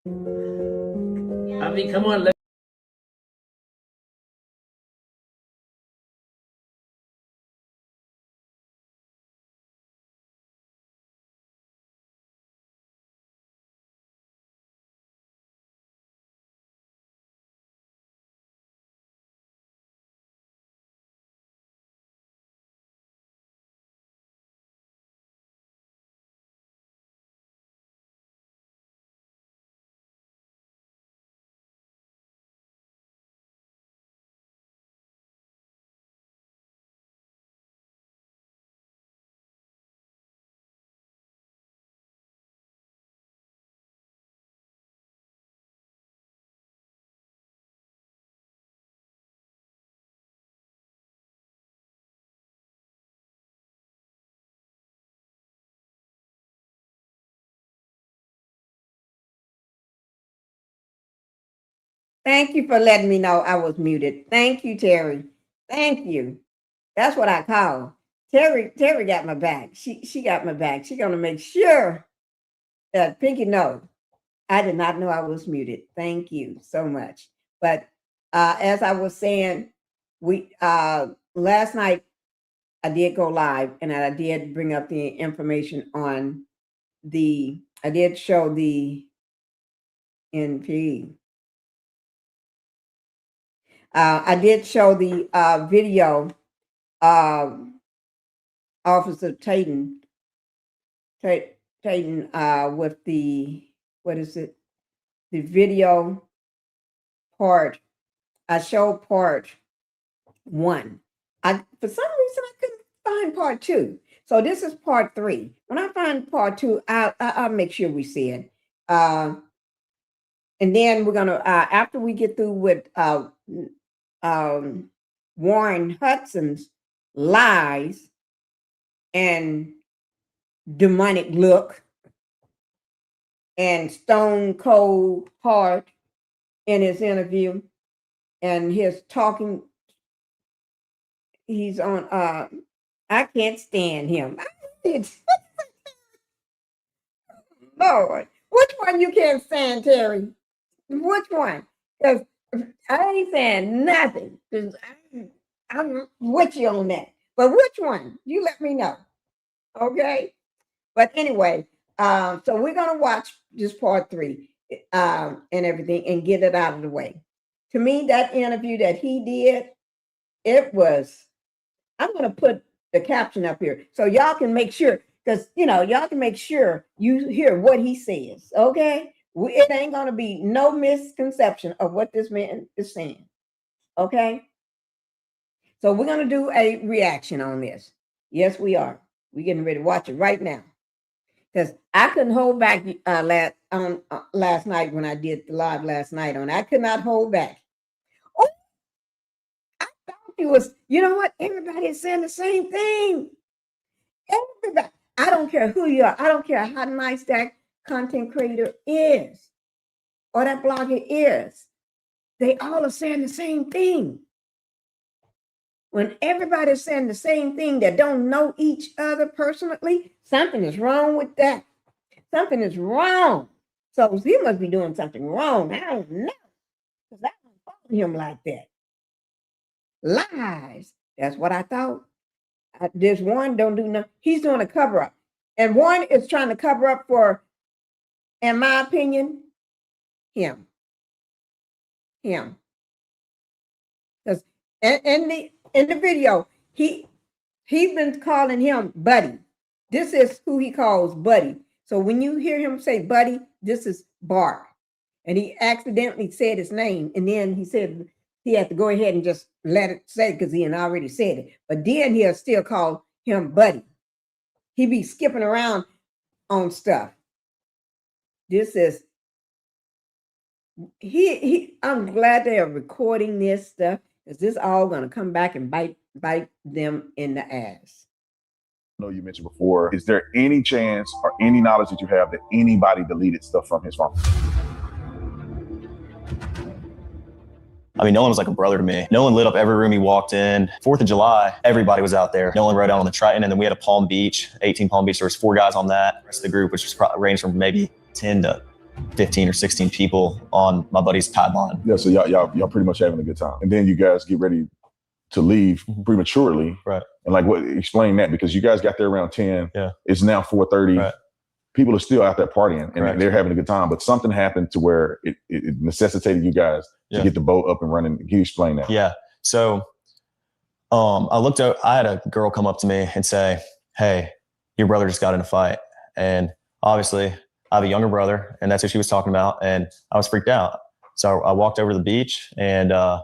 I mean, come on. Thank you for letting me know I was muted. Thank you, Terry. Thank you. That's what I call Terry. Terry got my back. She got my back. She's gonna make sure that Pinkie knows. I did not know I was muted. Thank you so much. But as I was saying, we last night I did go live and I did bring up the information on I did show the NP. I did show the video Officer Tatum with the, what is it? The video part. I showed part 1. For some reason I couldn't find part 2. So this is part 3. When I find part 2, I'll make sure we see it. And then we're gonna after we get through with Warren Hudson's lies and demonic look and stone cold heart in his interview and his talking, he's on I can't stand him. Lord, which one you can't stand, Terry? Which one? Because I ain't saying nothing. Because I'm with you on that. But which one? You let me know. Okay? But anyway, so we're going to watch this part 3 and everything and get it out of the way. To me, that interview that he did, it was, I'm going to put the caption up here so y'all can make sure, because, y'all can make sure you hear what he says, okay? It ain't going to be no misconception of what this man is saying, okay? So we're going to do a reaction on this. Yes, we are. We're getting ready to watch it right now. Because I couldn't hold back last night when I did the live last night on. I could not hold back. Oh, I thought it was, you know what? Everybody is saying the same thing. Everybody. I don't care who you are. I don't care how nice that content creator is or that blogger is. They all are saying the same thing. When everybody's saying the same thing that don't know each other personally, something is wrong with that. Something is wrong. So he must be doing something wrong. I don't know. Because I don't follow him like that. Lies. That's what I thought. There's one don't do nothing. He's doing a cover up. And one is trying to cover up for, in my opinion, him. Because in the video, he's been calling him Buddy. This is who he calls Buddy. So when you hear him say Buddy, this is Bart. And he accidentally said his name. And then he said he had to go ahead and just let it say because he had already said it. But then he'll still call him Buddy. He be skipping around on stuff. This is, I'm glad they are recording this stuff Is this all going to come back and bite them in the ass? I know you mentioned before, is there any chance or any knowledge that you have that anybody deleted stuff from his phone? I mean, Nolan was like a brother to me. Nolan lit up every room he walked in. 4th of July, everybody was out there. Nolan rode out on the Triton, and then we had a Palm Beach, 18 Palm Beach. There was 4 guys on that. The rest of the group, which was ranged from maybe 10 to 15 or 16 people on my buddy's pad line. Yeah, so y'all pretty much having a good time. And then you guys get ready to leave prematurely. Right. And like, explain that, because you guys got there around 10. Yeah. It's now 4:30. Right. People are still out there partying and they're having a good time, but something happened to where it necessitated you guys to get the boat up and running. Can you explain that? Yeah. So I had a girl come up to me and say, "Hey, your brother just got in a fight." And obviously I have a younger brother, and that's who she was talking about. And I was freaked out. So I walked over to the beach, and I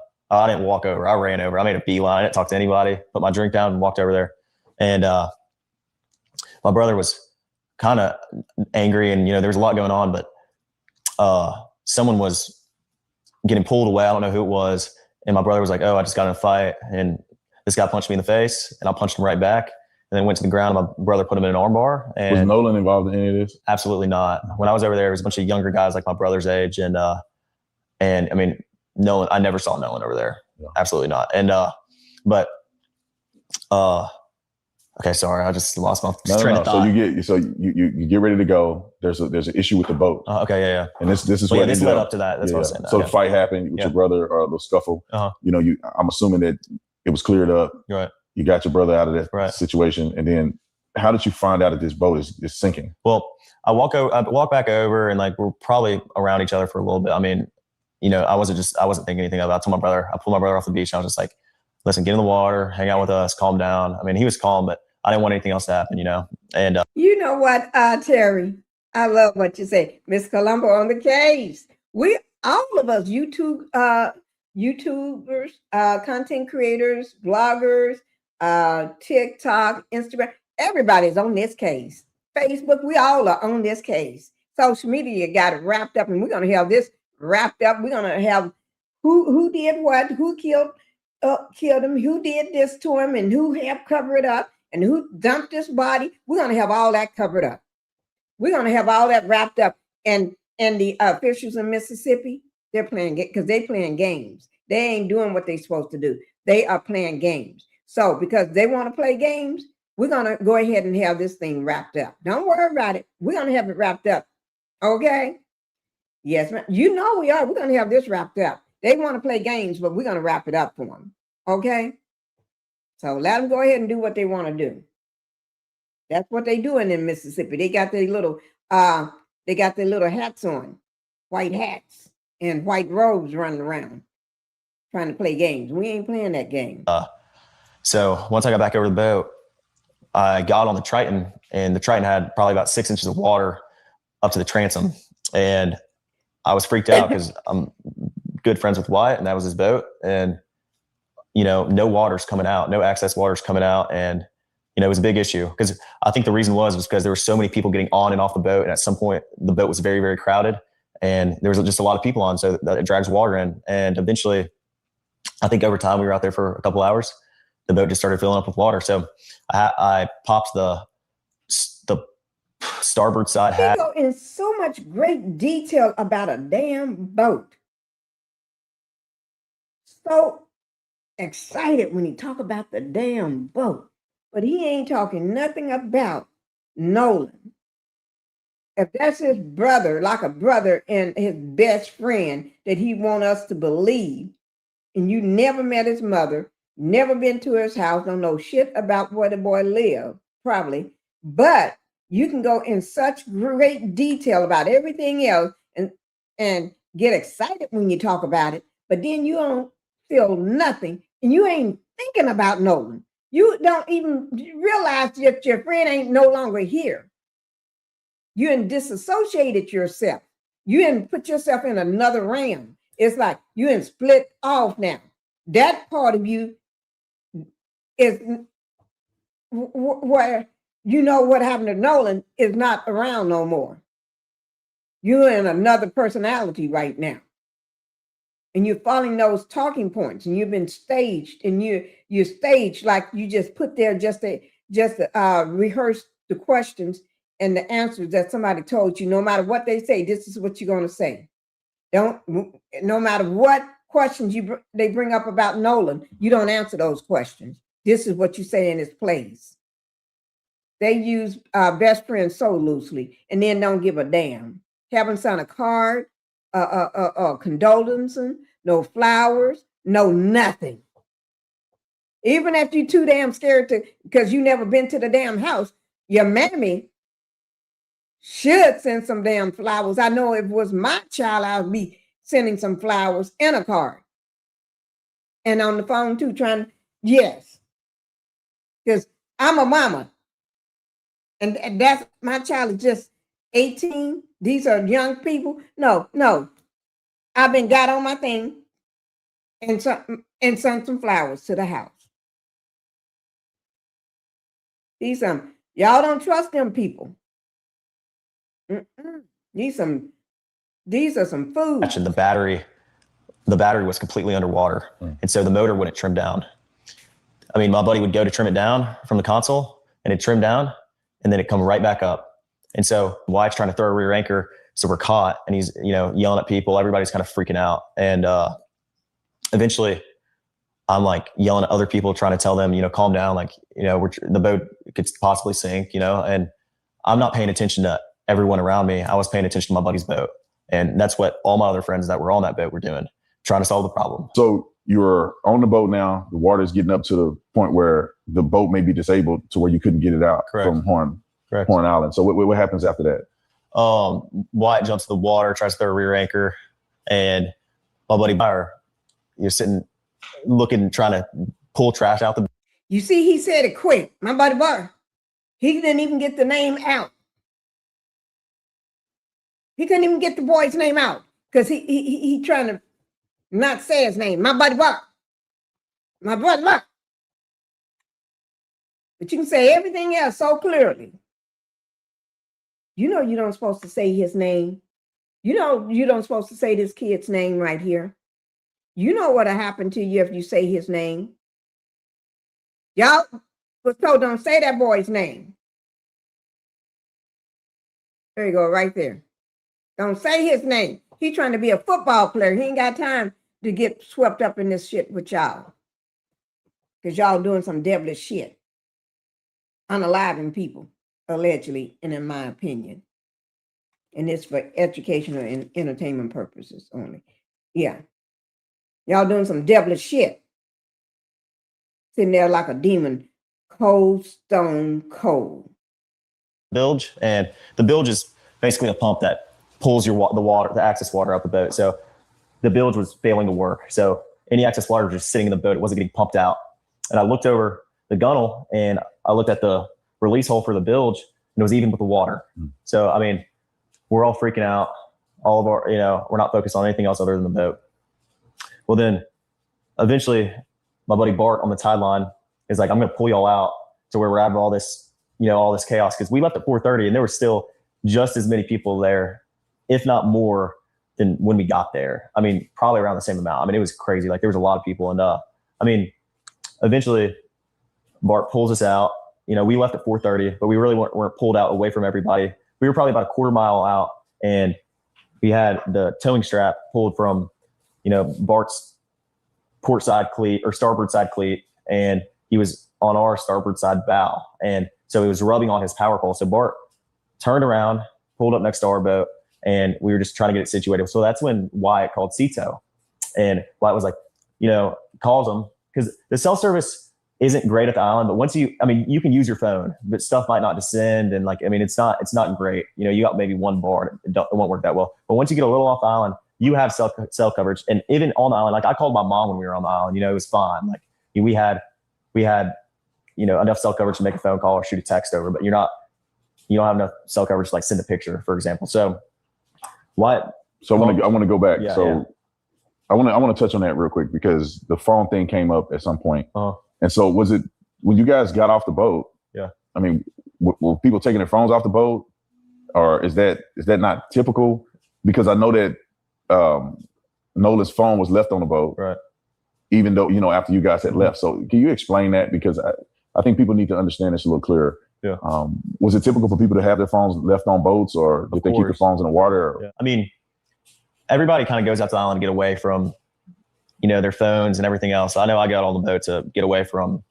didn't walk over. I ran over. I made a beeline. I didn't talk to anybody, put my drink down and walked over there. And my brother was kind of angry, and, there was a lot going on, but someone was getting pulled away. I don't know who it was. And my brother was like, "Oh, I just got in a fight, and this guy punched me in the face," and I punched him right back. And then went to the ground, and my brother put him in an arm bar. And was Nolan involved in any of this? Absolutely not. When I was over there, there was a bunch of younger guys like my brother's age. And I mean, Nolan, I never saw Nolan over there. Yeah. Absolutely not. And, okay, sorry, I just lost my train of thought. So you get ready to go. There's an issue with the boat. Okay, yeah. And this is what this led up to that. That's what I'm saying. So the fight happened with your brother, or the scuffle. I'm assuming that it was cleared up. Right. You got your brother out of that situation, and then how did you find out that this boat is sinking? Well, I walk back over, and like we're probably around each other for a little bit. I mean, I wasn't thinking anything about it. I told my brother, I pulled my brother off the beach, and I was just like, "Listen, get in the water, hang out with us, calm down." I mean, he was calm, but I didn't want anything else to happen, And you know what, Terry? I love what you say, Miss Colombo on the case. We all of us YouTubers, content creators, bloggers, TikTok, Instagram, everybody's on this case. Facebook, we all are on this case. Social media got it wrapped up, and we're going to have this wrapped up. We're going to have who did what, who killed him, who did this to him, and who helped cover it up, and who dumped this body. We're going to have all that covered up. We're going to have all that wrapped up. And the officials in Mississippi, they're playing because they're playing games. They ain't doing what they're supposed to do. They are playing games. So because they want to play games, we're going to go ahead and have this thing wrapped up. Don't worry about it. We're going to have it wrapped up. Okay? Yes, ma'am. We are. We're going to have this wrapped up. They want to play games, but we're going to wrap it up for them. Okay? So let them go ahead and do what they want to do. That's what they doing in Mississippi. They got their little hats on, white hats and white robes running around trying to play games. We ain't playing that game. So once I got back over the boat, I got on the Triton, and the Triton had probably about 6 inches of water up to the transom. And I was freaked out because I'm good friends with Wyatt, and that was his boat. And, no water's coming out, no access water's coming out. And, it was a big issue because I think the reason was because there were so many people getting on and off the boat. And at some point the boat was very, very crowded, and there was just a lot of people on, so that it drags water in. And eventually, I think over time, we were out there for a couple hours, the boat just started filling up with water. So I popped the starboard side hat. They go in so much great detail about a damn boat. So excited when he talk about the damn boat, but he ain't talking nothing about Nolan. If that's his brother, like a brother and his best friend that he want us to believe, and you never met his mother, never been to his house, don't know shit about where the boy lived, probably, but you can go in such great detail about everything else and get excited when you talk about it, but then you don't feel nothing, and you ain't thinking about Nolan. You don't even realize that your friend ain't no longer here. You done disassociated yourself. You done put yourself in another realm. It's like you done split off now. That part of you is where what happened to Nolan is not around no more. You're in another personality right now. and you're following those talking points, and you've been staged, and you're staged like you just put there just to rehearse the questions and the answers that somebody told you. No matter what they say, this is what you're going to say. No matter what questions they bring up about Nolan, you don't answer those questions. This is what you say in his plays. They use best friend so loosely, and then don't give a damn. Haven't sent a card, condolences, no flowers, no nothing. Even if you're too damn scared because you never been to the damn house, your mammy should send some damn flowers. I know if it was my child, I would be sending some flowers and a card. And on the phone too, yes. Because I'm a mama. And that's, my child is just 18. These are young people. No. I've been got on my thing and sent some flowers to the house. These y'all don't trust them people. These are some food. Actually, the battery was completely underwater. And so the motor wouldn't trim down. I mean, my buddy would go to trim it down from the console, and it'd trim down, and then it'd come right back up. And so wife's trying to throw a rear anchor, so we're caught, and he's, yelling at people. Everybody's kind of freaking out. And eventually I'm like yelling at other people, trying to tell them, calm down. Like, the boat could possibly sink, and I'm not paying attention to everyone around me. I was paying attention to my buddy's boat. And that's what all my other friends that were on that boat were doing, trying to solve the problem. So you're on the boat now. The water's getting up to the point where the boat may be disabled to where you couldn't get it out from Horn Island. So what happens after that? Wyatt jumps in the water, tries to throw a rear anchor, and my buddy Byron, you're sitting looking, trying to pull trash out the. You see, he said it quick. My buddy Byron, he didn't even get the name out. He couldn't even get the boy's name out because he trying to not say his name. My buddy Byron. My buddy Byron. But you can say everything else so clearly. You don't supposed to say his name. You don't supposed to say this kid's name right here. You know what'll happen to you if you say his name. Y'all was told don't say that boy's name. There you go, right there. Don't say his name. He trying to be a football player. He ain't got time to get swept up in this shit with y'all. Because y'all doing some devilish shit. Unaliving people, allegedly, and in my opinion. And it's for educational and entertainment purposes only. Yeah. Y'all doing some devilish shit. Sitting there like a demon, cold, stone cold. Bilge, and the bilge is basically a pump that pulls the excess water out the boat. So the bilge was failing to work. So any excess water was just sitting in the boat. It wasn't getting pumped out. And I looked over the gunnel, and I looked at the release hole for the bilge, and it was even with the water. So, I mean, we're all freaking out. All of our, we're not focused on anything else other than the boat. Well, then eventually my buddy Bart on the tide line is like, I'm going to pull y'all out to where we're out of all this, all this chaos. Cause we left at 4:30 and there were still just as many people there, if not more than when we got there. I mean, probably around the same amount. I mean, it was crazy. Like there was a lot of people. And eventually Bart pulls us out. We left at 4:30, but we really weren't pulled out away from everybody. We were probably about a quarter mile out, and we had the towing strap pulled from, Bart's port side cleat or starboard side cleat, and he was on our starboard side bow. And so it was rubbing on his power pole. So Bart turned around, pulled up next to our boat, and we were just trying to get it situated. So that's when Wyatt called Cito, and Wyatt was like, calls him, because the cell service isn't great at the island, but you can use your phone, but stuff might not descend. And it's not great. You got maybe one bar, it won't work that well. But once you get a little off the island, you have cell coverage. And even on the island, like I called my mom when we were on the island, it was fine. Like we had enough cell coverage to make a phone call or shoot a text over, but you don't have enough cell coverage to like send a picture, for example. So what? So I want to go back. I want to touch on that real quick because the phone thing came up at some point. And so was it when you guys got off the boat? Yeah. I mean, were people taking their phones off the boat, or is that not typical? Because I know that Nolan's phone was left on the boat. Right. Even though, after you guys had left. So can you explain that? Because I think people need to understand this a little clearer. Yeah. Was it typical for people to have their phones left on boats, or did they keep their phones in the water? Yeah. I mean, everybody kind of goes out to the island to get away from, their phones and everything else. I know I got on the boat to get away from,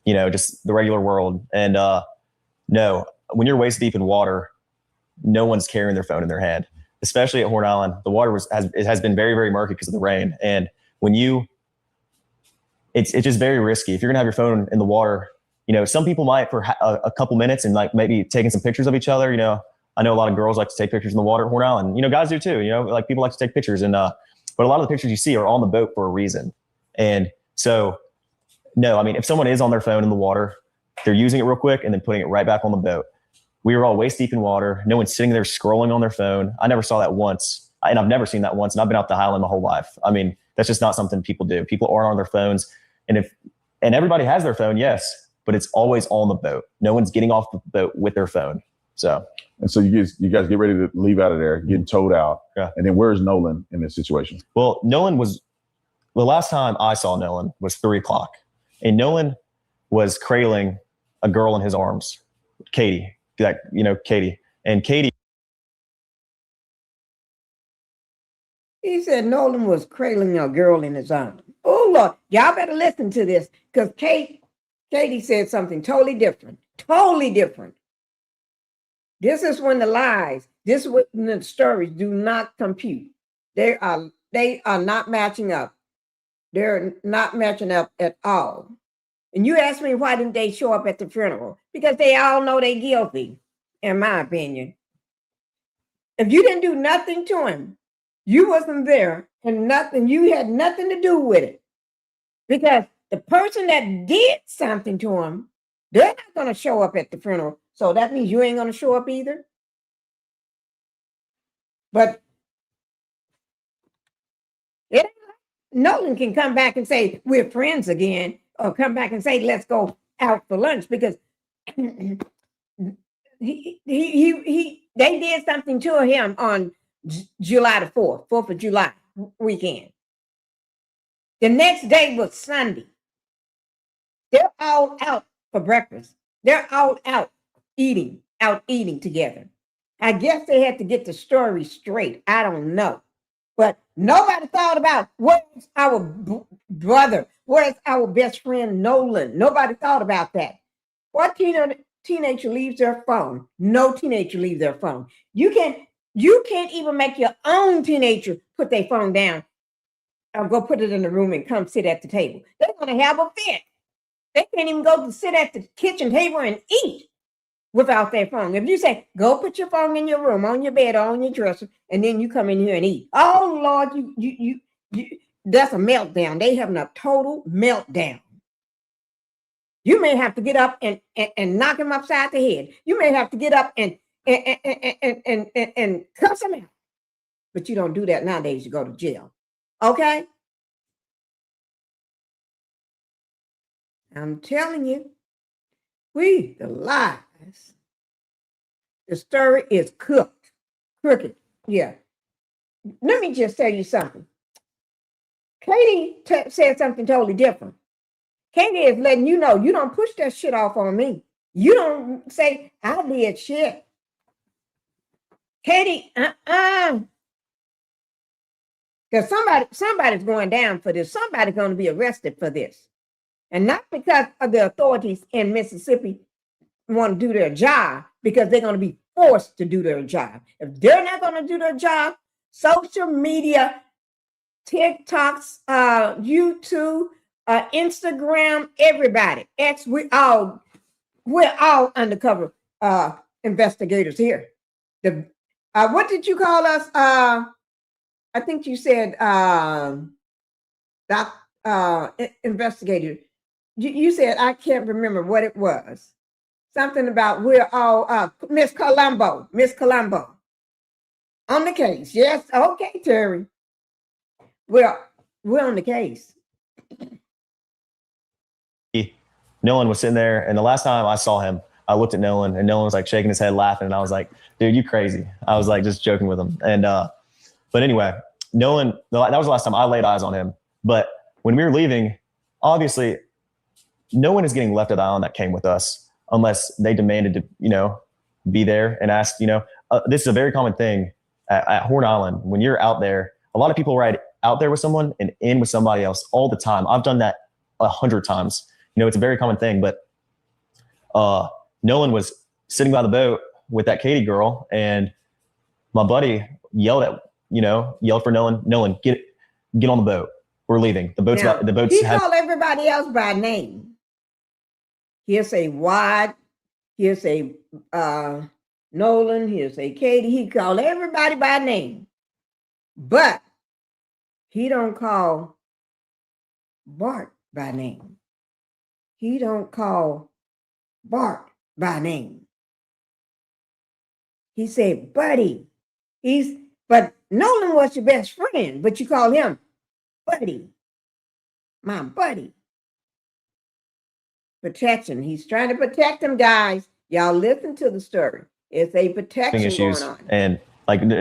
just the regular world. And no, when you're waist deep in water, no one's carrying their phone in their hand, especially at Horn Island. The water has been very, very murky because of the rain. And when it's just very risky. If you're gonna have your phone in the water, some people might for a couple minutes and like maybe taking some pictures of each other. I know a lot of girls like to take pictures in the water at Horn Island. Guys do too. Like people like to take pictures, and but a lot of the pictures you see are on the boat for a reason. And so, no, I mean, if someone is on their phone in the water, they're using it real quick and then putting it right back on the boat. We were all waist deep in water. No one's sitting there scrolling on their phone. I never saw that once, and I've never seen that once. And I've been out the Highland my whole life. I mean, that's just not something people do. People aren't on their phones, and everybody has their phone, yes. But it's always on the boat. No one's getting off the boat with their phone. So you guys get ready to leave out of there, getting towed out. Yeah. And then where's Nolan in this situation? Well, the last time I saw Nolan was 3:00, and Nolan was cradling a girl in his arms, Katie. Katie. And Katie. He said Nolan was cradling a girl in his arms. Oh Lord, y'all better listen to this, because Katie said something totally different. Totally different. This is when the lies, this is when the stories do not compute. They are not matching up. They're not matching up at all. And you ask me, why didn't they show up at the funeral? Because they all know they're guilty, in my opinion. If you didn't do nothing to him, you wasn't there, and you had nothing to do with it. Because the person that did something to him, they're not going to show up at the funeral. So that means you ain't going to show up either. But Nolan can come back and say, we're friends again, or come back and say, let's go out for lunch, because they did something to him on July the 4th of July weekend. The next day was Sunday. They're all out for breakfast. They're all out eating together. I guess they had to get the story straight. I don't know. But nobody thought about, where's our brother? Where's our best friend, Nolan? Nobody thought about that. What teenager leaves their phone? No teenager leaves their phone. You can't even make your own teenager put their phone down or go put it in the room and come sit at the table. They're going to have a fit. They can't even go to sit at the kitchen table and eat without their phone. If you say, go put your phone in your room, on your bed, or on your dresser, and then you come in here and eat. Oh, Lord, you that's a meltdown. They having a total meltdown. You may have to get up and knock him upside the head. You may have to get up and cuss him out. But you don't do that nowadays. You go to jail. Okay? I'm telling you, the lies. The story is crooked. Yeah. Let me just tell you something. Katie said something totally different. Katie is letting you know, you don't push that shit off on me. You don't say, I did shit. Katie, because somebody's going down for this. Somebody's going to be arrested for this. And not because of the authorities in Mississippi want to do their job, because they're going to be forced to do their job. If they're not going to do their job, social media, TikToks, YouTube, Instagram, everybody, we're all undercover investigators here. What did you call us? I think you said investigator. You said, I can't remember what it was. Something about we're all Miss Colombo on the case. Yes, okay, Terry. We're on the case. Nolan was sitting there, and the last time I saw him, I looked at Nolan, and Nolan was like shaking his head, laughing, and I was like, "Dude, you crazy?" I was like just joking with him, and but anyway, Nolan, that was the last time I laid eyes on him. But when we were leaving, obviously, no one is getting left at the island that came with us unless they demanded to, be there and ask, this is a very common thing at Horn Island. When you're out there, a lot of people ride out there with someone and in with somebody else all the time. I've done that 100 times. It's a very common thing. But Nolan was sitting by the boat with that Katie girl, and my buddy yelled for Nolan, get on the boat. We're leaving. The boat's he called everybody else by name. He'll say Wad. He'll say Nolan. He'll say Katie. He called everybody by name. But he don't call Bart by name. He don't call Bart by name. He said, buddy. But Nolan was your best friend, but you call him buddy. My buddy. Protection. He's trying to protect them, guys. Y'all listen to the story. It's a protection issues going on. And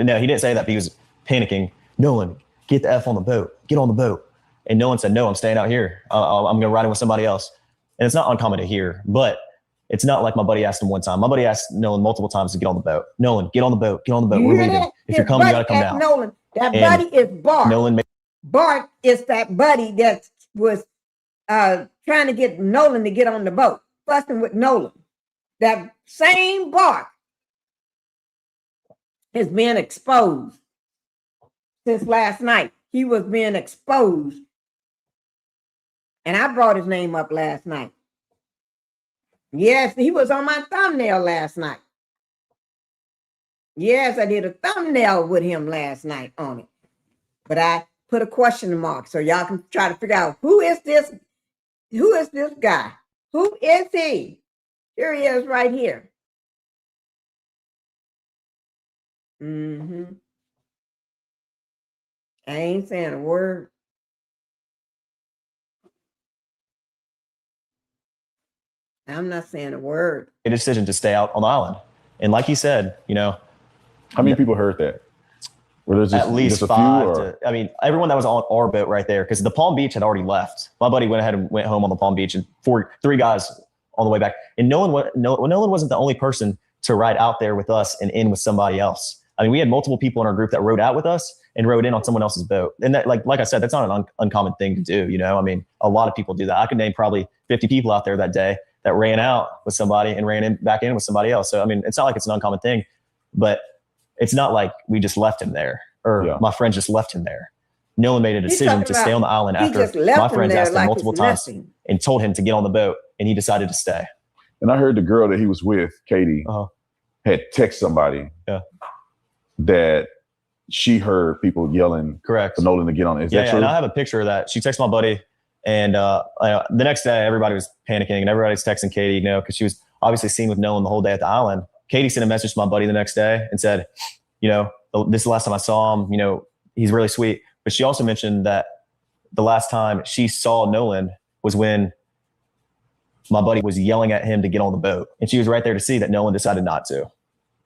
no, he didn't say that. He was panicking. Nolan, get the F on the boat. Get on the boat. And Nolan said, no, I'm staying out here. I'm going to ride in with somebody else. And it's not uncommon to hear, but it's not like my buddy asked him one time. My buddy asked Nolan multiple times to get on the boat. Nolan, get on the boat. Get on the boat. We're leaving. That? If you're coming, you got to come down. Nolan. That buddy is Bart. Bart is that buddy that was trying to get Nolan to get on the boat, fussing with Nolan. That same Bart is being exposed since last night. He was being exposed. And I brought his name up last night. Yes, he was on my thumbnail last night. Yes, I did a thumbnail with him last night on it. But I put a question mark so y'all can try to figure out who is this guy? Who is he? Here he is right here. I ain't saying a word. I'm not saying a word. A decision to stay out on the island. And like he said, how many people heard that? At least just 5. Everyone that was on our boat right there, because the Palm Beach had already left. My buddy went ahead and went home on the Palm Beach, and 3 guys on the way back. And Nolan wasn't the only person to ride out there with us and in with somebody else. We had multiple people in our group that rode out with us and rode in on someone else's boat. And that, like I said, that's not an uncommon thing to do. A lot of people do that. I could name probably 50 people out there that day that ran out with somebody and ran back in with somebody else. So, it's not like it's an uncommon thing, but it's not like we just left him there or my friends just left him there. Nolan made a decision to stay on the island after my friends asked him multiple times and told him to get on the boat, and he decided to stay. And I heard the girl that he was with, Katie, had text somebody that she heard people yelling for Nolan to get on. Is that true? And I have a picture of that. She texted my buddy, and the next day everybody was panicking and everybody's texting Katie, because she was obviously seen with Nolan the whole day at the island. Katie sent a message to my buddy the next day and said, this is the last time I saw him, he's really sweet. But she also mentioned that the last time she saw Nolan was when my buddy was yelling at him to get on the boat. And she was right there to see that Nolan decided not to.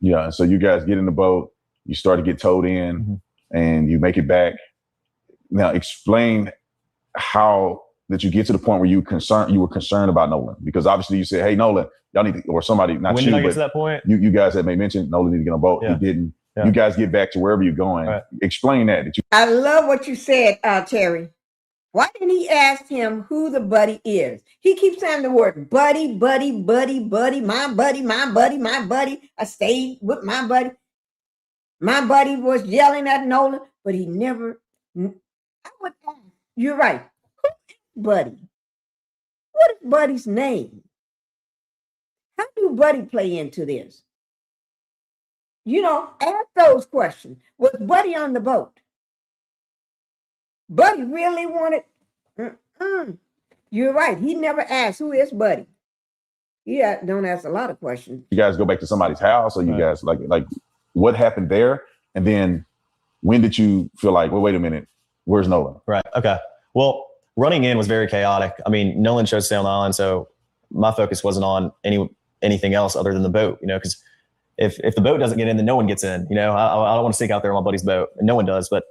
Yeah. So you guys get in the boat, you start to get towed in and you make it back. Now explain how that you get to the point where you were concerned about Nolan, because obviously you said, hey, Nolan, y'all need to, or somebody, not when you, did I get but to that point? You guys had made mention Nolan need to get on a boat. Yeah. He didn't. Yeah. You guys get back to wherever you're going. Right. Explain that. I love what you said, Terry. Why didn't he ask him who the buddy is? He keeps saying the word buddy, buddy, buddy, buddy, my buddy, my buddy, my buddy. I stayed with my buddy. My buddy was yelling at Nolan, but he never, I would ask, you're right. Who is Buddy? What is Buddy's name? How do Buddy play into this? Ask those questions. Was Buddy on the boat? Buddy really wanted, You're right. He never asked, who is Buddy? Yeah, don't ask a lot of questions. You guys go back to somebody's house, or you guys like what happened there? And then when did you feel like, well, wait a minute, where's Nolan? Right. Okay. Well, running in was very chaotic. Nolan chose to stay on the island, so my focus wasn't on anything else other than the boat, because if the boat doesn't get in, then no one gets in. I don't want to sneak out there on my buddy's boat, and no one does. But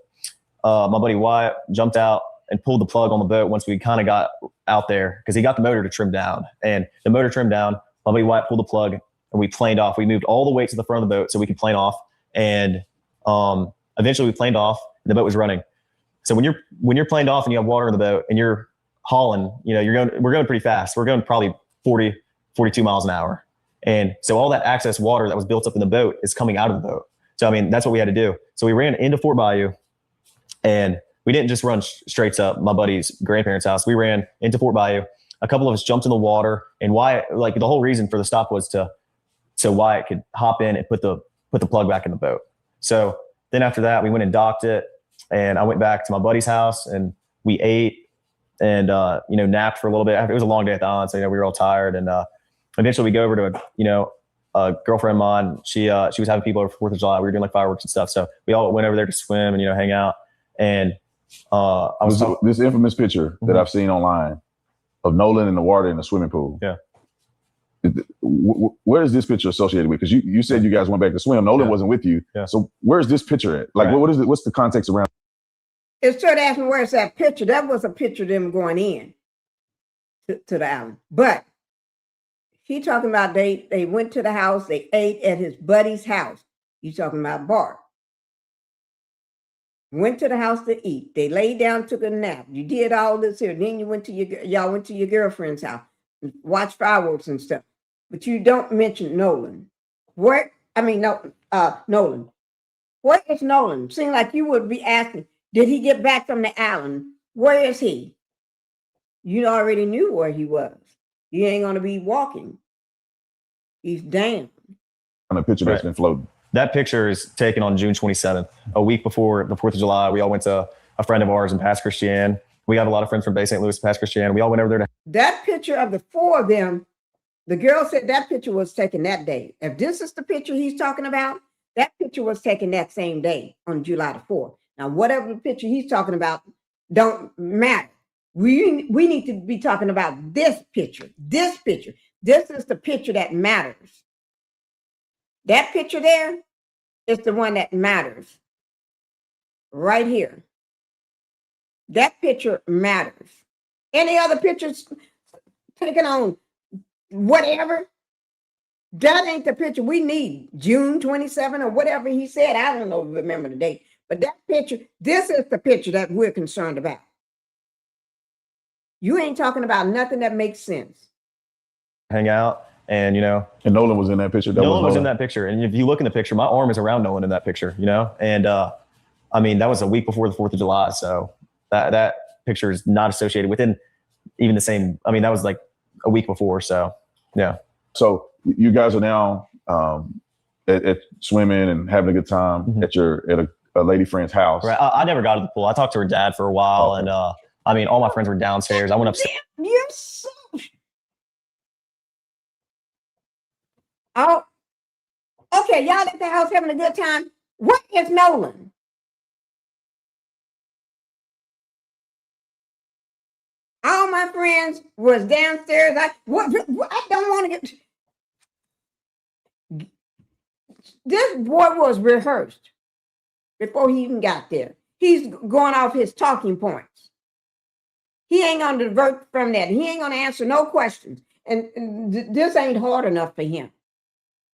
my buddy Wyatt jumped out and pulled the plug on the boat once we kind of got out there because he got the motor to trim down. And the motor trimmed down, my buddy Wyatt pulled the plug and we planed off. We moved all the way to the front of the boat so we could plane off. And eventually we planed off and the boat was running. So when you're planed off and you have water in the boat and you're hauling, we're going pretty fast. We're going probably 40, 42 miles an hour. And so all that excess water that was built up in the boat is coming out of the boat. So, that's what we had to do. So we ran into Fort Bayou and we didn't just run straight to my buddy's grandparents' house. We ran into Fort Bayou. A couple of us jumped in the water, and Wyatt, the whole reason for the stop was so Wyatt could hop in and put the plug back in the boat. So then after that, we went and docked it, and I went back to my buddy's house and we ate and napped for a little bit. It was a long day at the island, so we were all tired. And eventually we go over to a girlfriend of mine. She was having people over 4th of July. We were doing fireworks and stuff, so we all went over there to swim and hang out. And this infamous picture that I've seen online of Nolan in the water in the swimming pool. Yeah. Where is this picture associated with? Because you said you guys went back to swim. Nolan wasn't with you. Yeah. So where's this picture at? What is it? What's the context around? It started asking where's that picture. That was a picture of them going in to the island. But he talking about they went to the house, they ate at his buddy's house. You talking about Bart. Went to the house to eat. They laid down, took a nap. You did all this here. Then you y'all went to your girlfriend's house, watched fireworks and stuff. But you don't mention Nolan. Nolan. Where is Nolan? Seems like you would be asking, did he get back from the island? Where is he? You already knew where he was. You ain't gonna be walking. He's down. On a picture that's been floating. That picture is taken on June 27th, a week before the 4th of July. We all went to a friend of ours in Pass Christian. We got a lot of friends from Bay St. Louis, Pass Christian. We all went over there. That picture of the four of them, the girl said that picture was taken that day. If this is the picture he's talking about, that picture was taken that same day on July the 4th. Now, whatever the picture he's talking about don't matter. We need to be talking about this picture. This picture. This is the picture that matters. That picture there is the one that matters. Right here. That picture matters. Any other pictures taken on whatever, that ain't the picture we need. June 27 or whatever he said. I don't know, remember the date. But that picture, this is the picture that we're concerned about. You ain't talking about nothing that makes sense. Hang out and, And Nolan was in that picture. Nolan was in that picture. And if you look in the picture, my arm is around Nolan in that picture, And, that was a week before the 4th of July. So that picture is not associated within even the same. That was like a week before. So, yeah. So you guys are now at swimming and having a good time at a lady friend's house. Right. I never got to the pool. I talked to her dad for a while. Okay. And all my friends were downstairs. I went upstairs. You're so... Oh, okay. Y'all at the house having a good time. What is Nolan? All my friends was downstairs. I don't want to get... This boy was rehearsed before he even got there. He's going off his talking points. He ain't going to divert from that. He ain't going to answer no questions. And this ain't hard enough for him.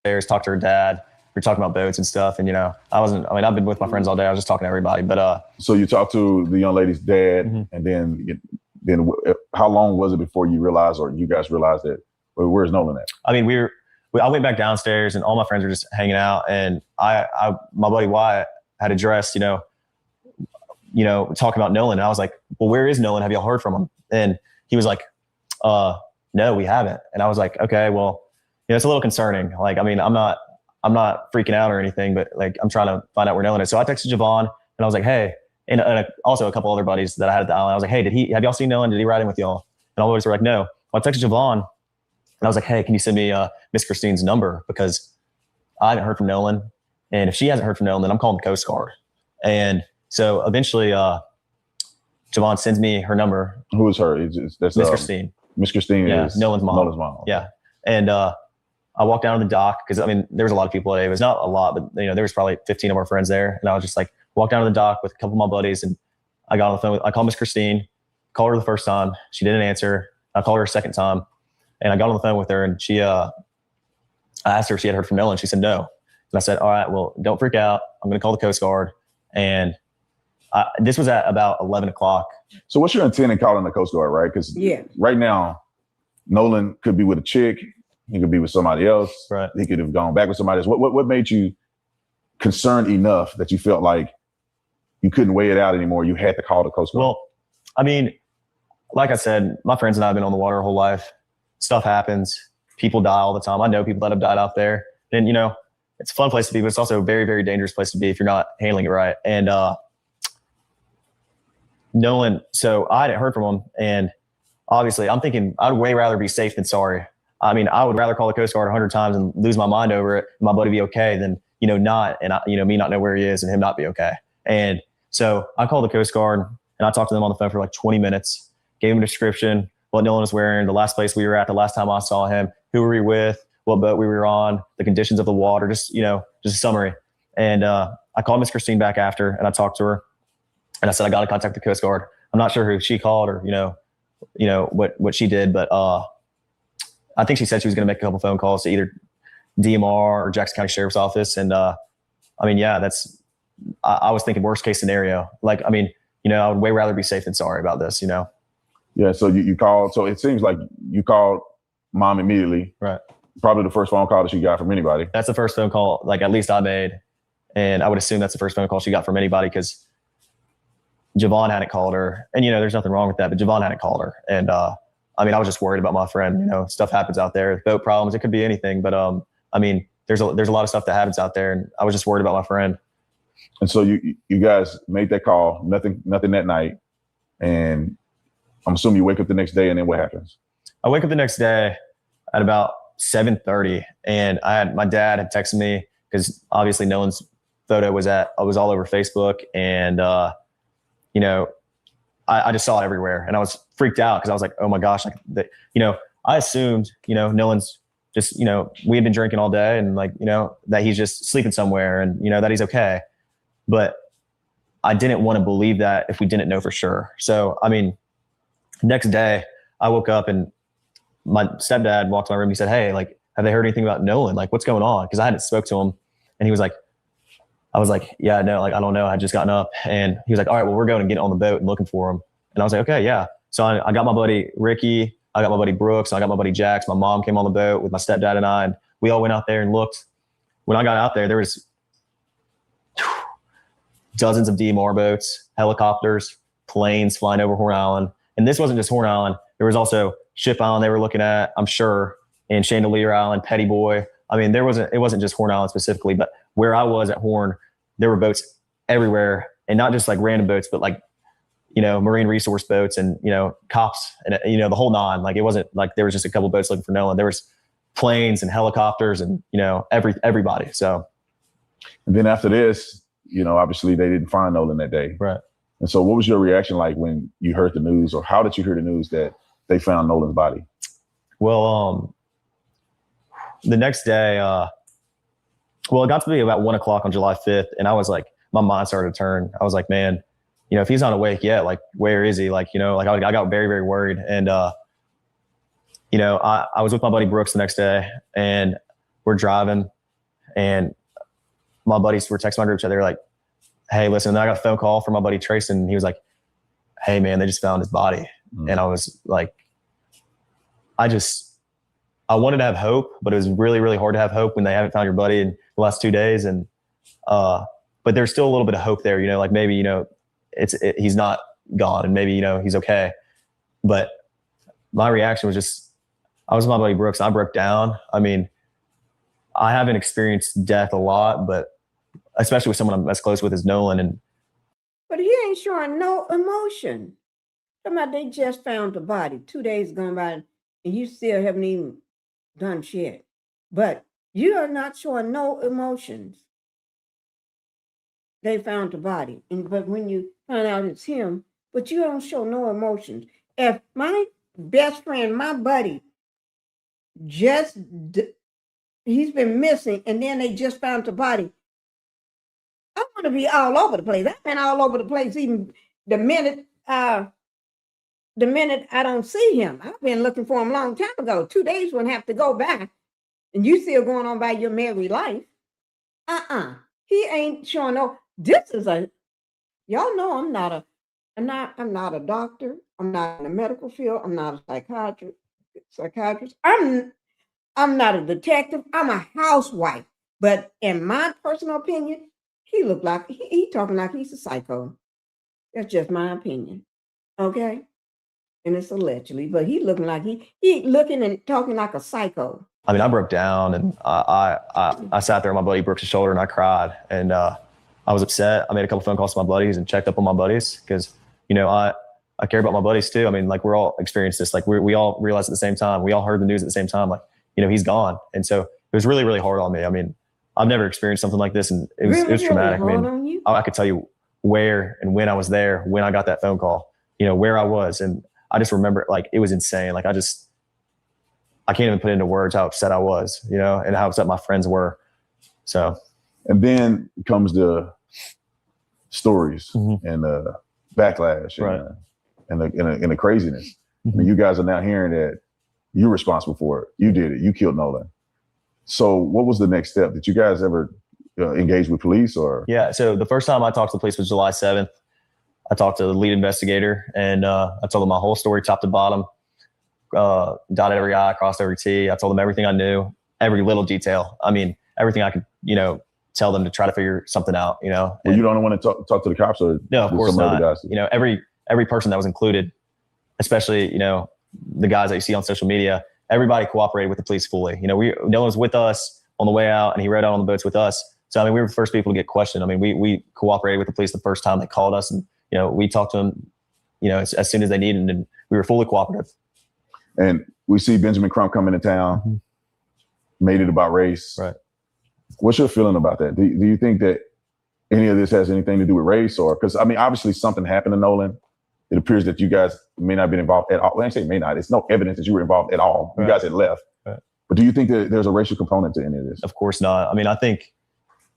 Talked to her dad. We were talking about boats and stuff. And, I've been with my friends all day. I was just talking to everybody. But so you talked to the young lady's dad, and then how long was it before you realized, or you guys realized that, where's Nolan at? I went back downstairs and all my friends were just hanging out. And my buddy Wyatt had addressed, talking about Nolan. And I was like, well, where is Nolan? Have y'all heard from him? And he was like, no, we haven't. And I was like, okay, well, it's a little concerning. Like, I'm not freaking out or anything, but I'm trying to find out where Nolan is. So I texted Javon and I was like, hey, and also a couple other buddies that I had at the island. I was like, hey, have y'all seen Nolan? Did he ride in with y'all? And all the boys were like, no. Well, I texted Javon and I was like, hey, can you send me Miss Christine's number? Because I haven't heard from Nolan. And if she hasn't heard from Nolan, then I'm calling the Coast Guard. And so eventually Javon sends me her number. Who is her? That's Miss Christine. Miss Christine is Nolan's mom. Nolan's mom. Yeah. And I walked down to the dock because there was a lot of people today. It was not a lot, but there was probably 15 of our friends there. And I was just like walked down to the dock with a couple of my buddies, and I got on the phone. I called Miss Christine, called her the first time. She didn't answer. I called her a second time, and I got on the phone with her, and I asked her if she had heard from Nolan. She said no. And I said, all right, well, don't freak out. I'm going to call the Coast Guard. And this was at about 11 o'clock. So what's your intent in calling the Coast Guard, right? Because right now, Nolan could be with a chick. He could be with somebody else. Right. He could have gone back with somebody else. What made you concerned enough that you felt like you couldn't weigh it out anymore? You had to call the Coast Guard. Well, I mean, like I said, my friends and I have been on the water our whole life. Stuff happens. People die all the time. I know people that have died out there. And, it's a fun place to be, but it's also a very, very dangerous place to be if you're not handling it right. And Nolan, so I hadn't heard from him. And obviously, I'm thinking I'd way rather be safe than sorry. I mean, I would rather call the Coast Guard 100 times and lose my mind over it, and my buddy be okay, than, not, and me not know where he is and him not be okay. And so I called the Coast Guard, and I talked to them on the phone for like 20 minutes, gave him a description, what Nolan was wearing, the last place we were at, the last time I saw him, who were we with, what boat we were on, the conditions of the water, just a summary. And I called Miss Christine back after, and I talked to her, and I said, I got to contact the Coast Guard. I'm not sure who she called or, what she did, but I think she said she was going to make a couple phone calls to either DMR or Jackson County Sheriff's Office. And I was thinking worst case scenario. Like, I would way rather be safe than sorry about this, Yeah. So you called. So it seems like you called mom immediately. Right. Probably the first phone call that she got from anybody. That's the first phone call, like at least I made. And I would assume that's the first phone call she got from anybody, because Javon hadn't called her. And, there's nothing wrong with that, but Javon hadn't called her. And I was just worried about my friend. Stuff happens out there, boat problems, it could be anything. But there's a lot of stuff that happens out there, and I was just worried about my friend. And so you guys made that call, nothing that night. And I'm assuming you wake up the next day, and then what happens? I wake up the next day at about 7:30, and my dad had texted me, because obviously Nolan's photo was all over Facebook, and I just saw it everywhere, and I was freaked out because I was like, oh my gosh, I assumed Nolan's just we had been drinking all day, and that he's just sleeping somewhere, and that he's okay, but I didn't want to believe that if we didn't know for sure. So next day I woke up, and my stepdad walked in my room. He said, hey, have they heard anything about Nolan? What's going on? Because I hadn't spoke to him. And he was like, I was like, yeah, no, I don't know. I had just gotten up. And he was like, all right, well, we're going to get on the boat and looking for him. And I was like, okay, yeah. So I got my buddy Ricky, I got my buddy Brooks, and I got my buddy Jax. My mom came on the boat with my stepdad and I, and we all went out there and looked. When I got out there was dozens of DMR boats, helicopters, planes flying over Horn Island. And this wasn't just Horn Island. There was also Ship Island they were looking at, I'm sure, and Chandelier Island, Petty Boy. It wasn't just Horn Island specifically, but where I was at Horn, there were boats everywhere, and not just random boats, but marine resource boats and, cops and, the whole nine. It wasn't like there was just a couple boats looking for Nolan. There was planes and helicopters and, everybody. So. And then after this, obviously they didn't find Nolan that day. Right. And so what was your reaction like when you heard the news, or how did you hear the news that they found Nolan's body? Well, the next day, it got to be about 1 o'clock on July 5th. And I was like, my mind started to turn. I was like, man, if he's not awake yet, where is he? I got very, very worried. And, I was with my buddy Brooks the next day, and we're driving, and my buddies were texting my group chat. They were like, hey, listen, and then I got a phone call from my buddy Trace, and he was like, hey man, they just found his body. Mm-hmm. And I was like, I wanted to have hope, but it was really, really hard to have hope when they haven't found your buddy in the last 2 days. And, but there's still a little bit of hope there, maybe, he's not gone, and maybe, he's okay. But my reaction was just, I was with my buddy Brooks, and I broke down. I haven't experienced death a lot, but especially with someone I'm as close with as Nolan. But he ain't showing no emotion. They just found the body 2 days gone by, and you still haven't even done shit. But you are not showing no emotions. They found the body, but when you find out it's him, but you don't show no emotions. If my best friend, my buddy, he's been missing, and then they just found the body, I want to be all over the place. I've been all over the place even the minute I don't see him. I've been looking for him a long time ago. 2 days wouldn't have to go by, and you still going on by your married life. He ain't showing no. This is y'all know I'm not a doctor. I'm not in the medical field. I'm not a psychiatrist. I'm not a detective. I'm a housewife. But in my personal opinion, he looked like he talking like he's a psycho. That's just my opinion. Okay? And it's allegedly, but he looking like he looking and talking like a psycho. I mean, I broke down and I sat there on my buddy Brooks' shoulder and I cried. And I was upset. I made a couple phone calls to my buddies and checked up on my buddies because, you know, I care about my buddies too. I mean, like we're all experienced this. Like we all realized at the same time. We all heard the news at the same time. Like, you know, he's gone. And so it was really, really hard on me. I mean, I've never experienced something like this, and it was traumatic. I mean, I could tell you where and when I was there, when I got that phone call, you know, where I was. And I just remember like, it was insane. Like I can't even put into words how upset I was, you know, and how upset my friends were. So. And then comes the stories and the backlash and the craziness. I mean, you guys are now hearing that you're responsible for it. You did it. You killed Nolan. So what was the next step? Did you guys ever engage with police or? Yeah. So the first time I talked to the police was July 7th. I talked to the lead investigator and I told them my whole story, top to bottom, dotted every I, crossed every T. I told them everything I knew, every little detail. I mean, everything I could, you know, tell them to try to figure something out, you know. Well, you don't want to talk to the cops or? No, of course not. You know, every person that was included, especially, you know, the guys that you see on social media, everybody cooperated with the police fully. You know, Nolan was with us on the way out and he rode out on the boats with us. So, I mean, we were the first people to get questioned. I mean, we cooperated with the police the first time they called us and, you know, we talked to them, you know, as soon as they needed and we were fully cooperative. And we see Benjamin Crump coming to town, made it about race. Right. What's your feeling about that? Do you think that any of this has anything to do with race or, because I mean, obviously something happened to Nolan. It appears that you guys may not have been involved at all. Well, I say may not. It's no evidence that you were involved at all. You guys had left. Right. But do you think that there's a racial component to any of this? Of course not. I mean, I think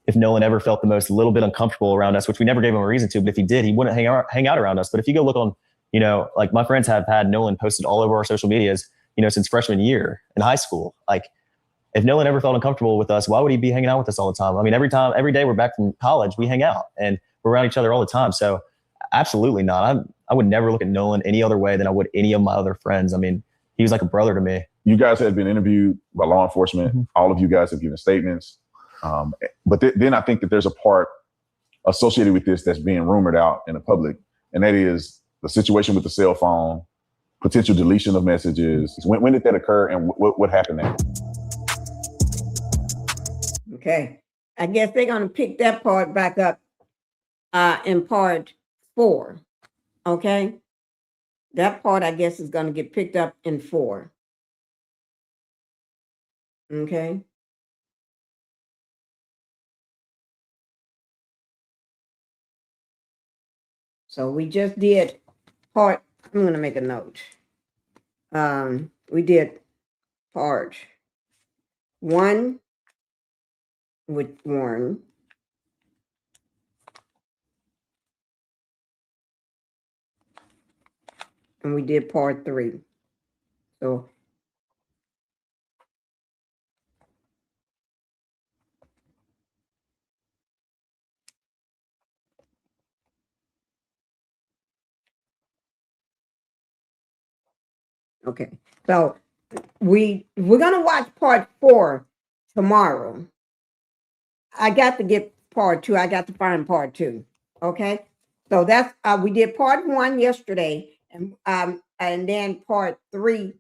if Nolan ever felt the most little bit uncomfortable around us, which we never gave him a reason to, but if he did, he wouldn't hang out around us. But if you go look on, you know, like my friends have had Nolan posted all over our social medias, you know, since freshman year in high school. Like if Nolan ever felt uncomfortable with us, why would he be hanging out with us all the time? I mean, every day we're back from college, we hang out and we're around each other all the time. So absolutely not. I would never look at Nolan any other way than I would any of my other friends. I mean, he was like a brother to me. You guys have been interviewed by law enforcement. All of you guys have given statements. But then I think that there's a part associated with this that's being rumored out in the public, and that is the situation with the cell phone, potential deletion of messages. When did that occur, and what happened there? Okay, I guess they're going to pick that part back up in part 4. Okay, that part I guess is going to get picked up in 4. Okay. So we just did part, I'm going to make a note. We did part 1 with Warren. And we did part 3. So okay, so we're gonna watch part 4 tomorrow. I got to get part 2. I got to find part 2. Okay, so that's we did part 1 yesterday, and then part 3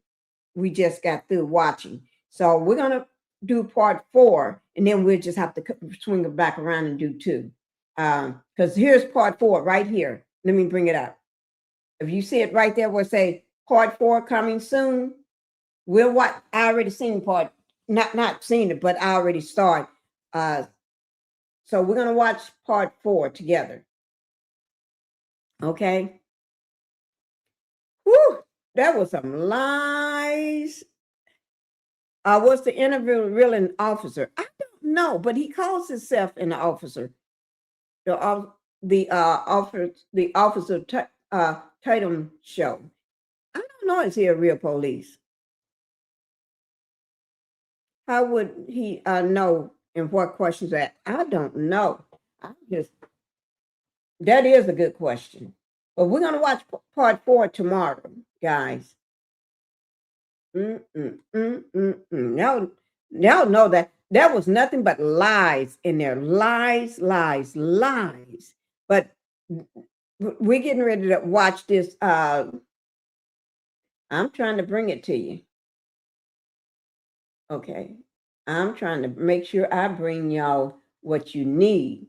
we just got through watching. So we're gonna do part 4, and then we'll just have to swing it back around and do 2. Because here's part 4 right here. Let me bring it up. If you see it right there, we'll say part 4 coming soon. We'll watch. I already seen part, not seen it, but I already started. So we're gonna watch part 4 together. Okay. Whew, that was some lies. Was the interviewer really an officer? I don't know, but he calls himself an officer. the officer Tatum show. I don't know. Is he a real police? How would he know and what questions that? I don't know. That is a good question. But we're gonna watch part 4 tomorrow, guys. Now know that there was nothing but lies in there. Lies. But we're getting ready to watch this. I'm trying to bring it to you. Okay. I'm trying to make sure I bring y'all what you need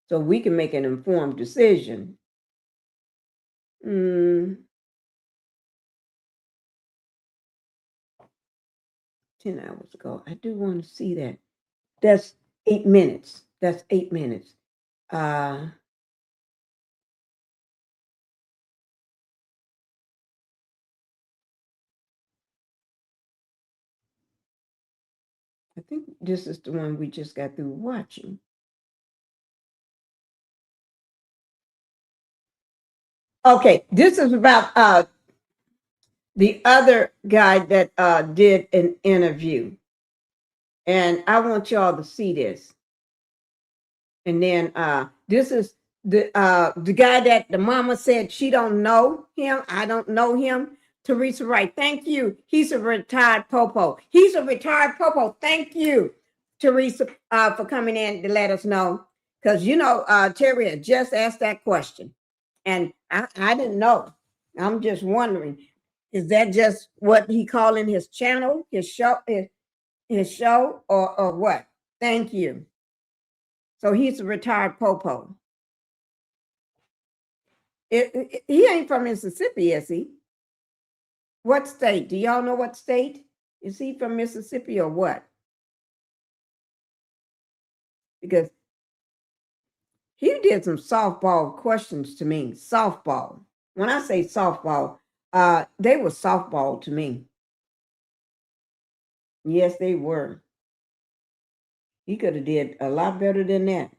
so we can make an informed decision. 10 hours ago. I do want to see that. That's 8 minutes. That's 8 minutes. I think this is the one we just got through watching. Okay, this is about the other guy that did an interview. And I want y'all to see this. And then this is the guy that the mama said she don't know him. I don't know him. Teresa Wright, thank you. He's a retired popo. He's a retired popo. Thank you, Teresa, for coming in to let us know. Because, you know, Terry had just asked that question. And I didn't know. I'm just wondering, is that just what he calling his channel, his show, or what? Thank you. So he's a retired popo. He ain't from Mississippi, is he? What state? Do y'all know what state? Is he from Mississippi or what? Because he did some softball questions to me. Softball. When I say softball, they were softball to me. Yes, they were. He could have did a lot better than that.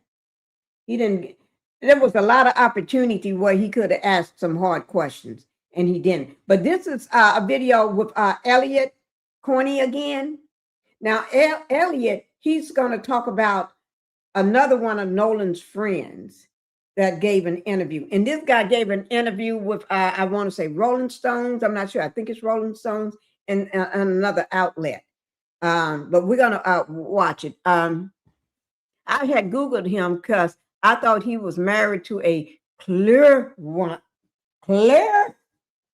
He didn't. There was a lot of opportunity where he could have asked some hard questions, and he didn't. But this is a video with Elliot Corney again. Now, Elliot, he's going to talk about another one of Nolan's friends that gave an interview. And this guy gave an interview with, I want to say Rolling Stones. I'm not sure. I think it's Rolling Stones and another outlet. But we're going to watch it. I had Googled him because I thought he was married to a clear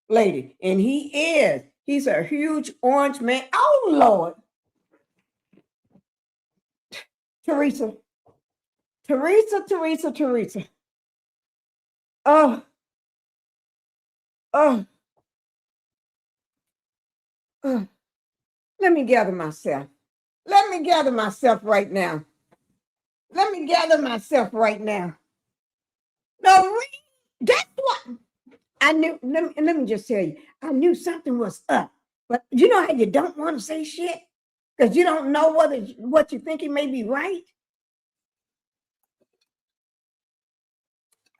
lady. And he is. He's a huge orange man. Oh, Lord. Teresa. Oh. Let me gather myself. Right now. No, that's what I knew. Let me just tell you, I knew something was up. But you know how you don't want to say shit? Because you don't know what you think may be right.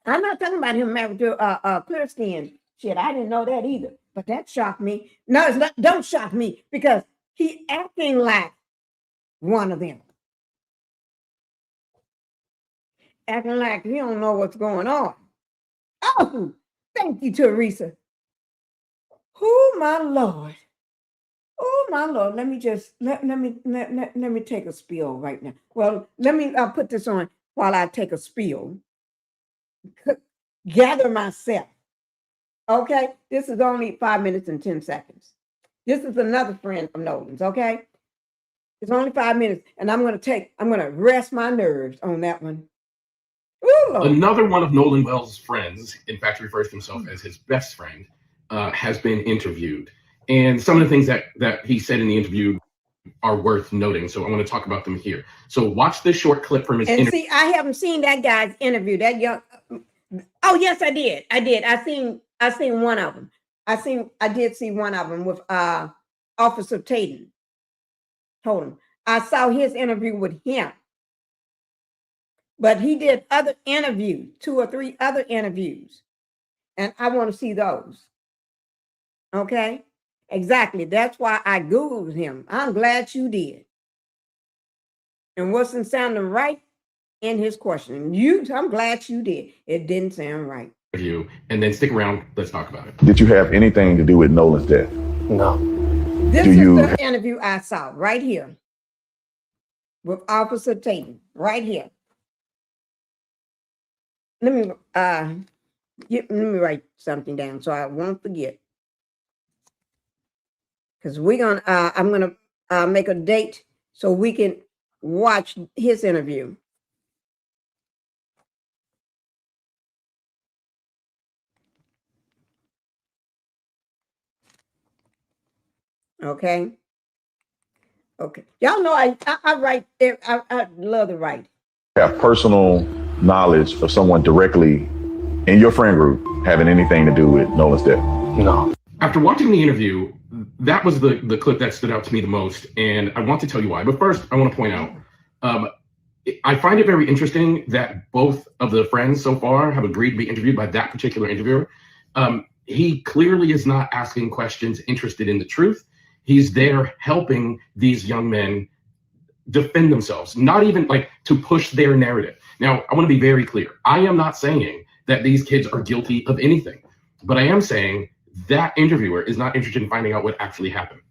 I'm not talking about him married to clear skin. Shit, I didn't know that either. But that shocked me. No, it's not. Don't shock me because he acting like one of them. Acting like he don't know what's going on. Oh, thank you, Teresa. Oh, my Lord. Let me just let me take a spill right now. Well, let me put this on while I take a spill. Gather myself. Okay, this is only 5 minutes and 10 seconds. This is another friend of Nolan's. Okay, it's only 5 minutes, and I'm gonna rest my nerves on that one. Ooh, another one of Nolan Wells' friends, in fact, he refers to himself as his best friend, has been interviewed. And some of the things that he said in the interview are worth noting. So I want to talk about them here. So watch this short clip from his interview. See, I haven't seen that guy's interview. That young. Oh, yes, I did. I seen one of them. I did see one of them with Officer Tatum. I saw his interview with him. But he did other interviews, 2 or 3 other interviews. And I want to see those. Okay? Exactly. That's why I Googled him. I'm glad you did. And wasn't sounding right in his question. I'm glad you did. It didn't sound right. You, and then stick around. Let's talk about it. Did you have anything to do with Nolan's death? No. This Do is you- the interview I saw right here with Officer Tatum, right here. Let me write something down so I won't forget. Because I'm gonna make a date so we can watch his interview. Okay. Okay. Y'all know I write. I love to write. Have personal knowledge of someone directly in your friend group having anything to do with Nolan's death? No. After watching the interview, that was the clip that stood out to me the most, and I want to tell you why. But first, I want to point out, I find it very interesting that both of the friends so far have agreed to be interviewed by that particular interviewer. He clearly is not asking questions interested in the truth. He's there helping these young men defend themselves, not even like to push their narrative. Now, I want to be very clear. I am not saying that these kids are guilty of anything, but I am saying that interviewer is not interested in finding out what actually happened.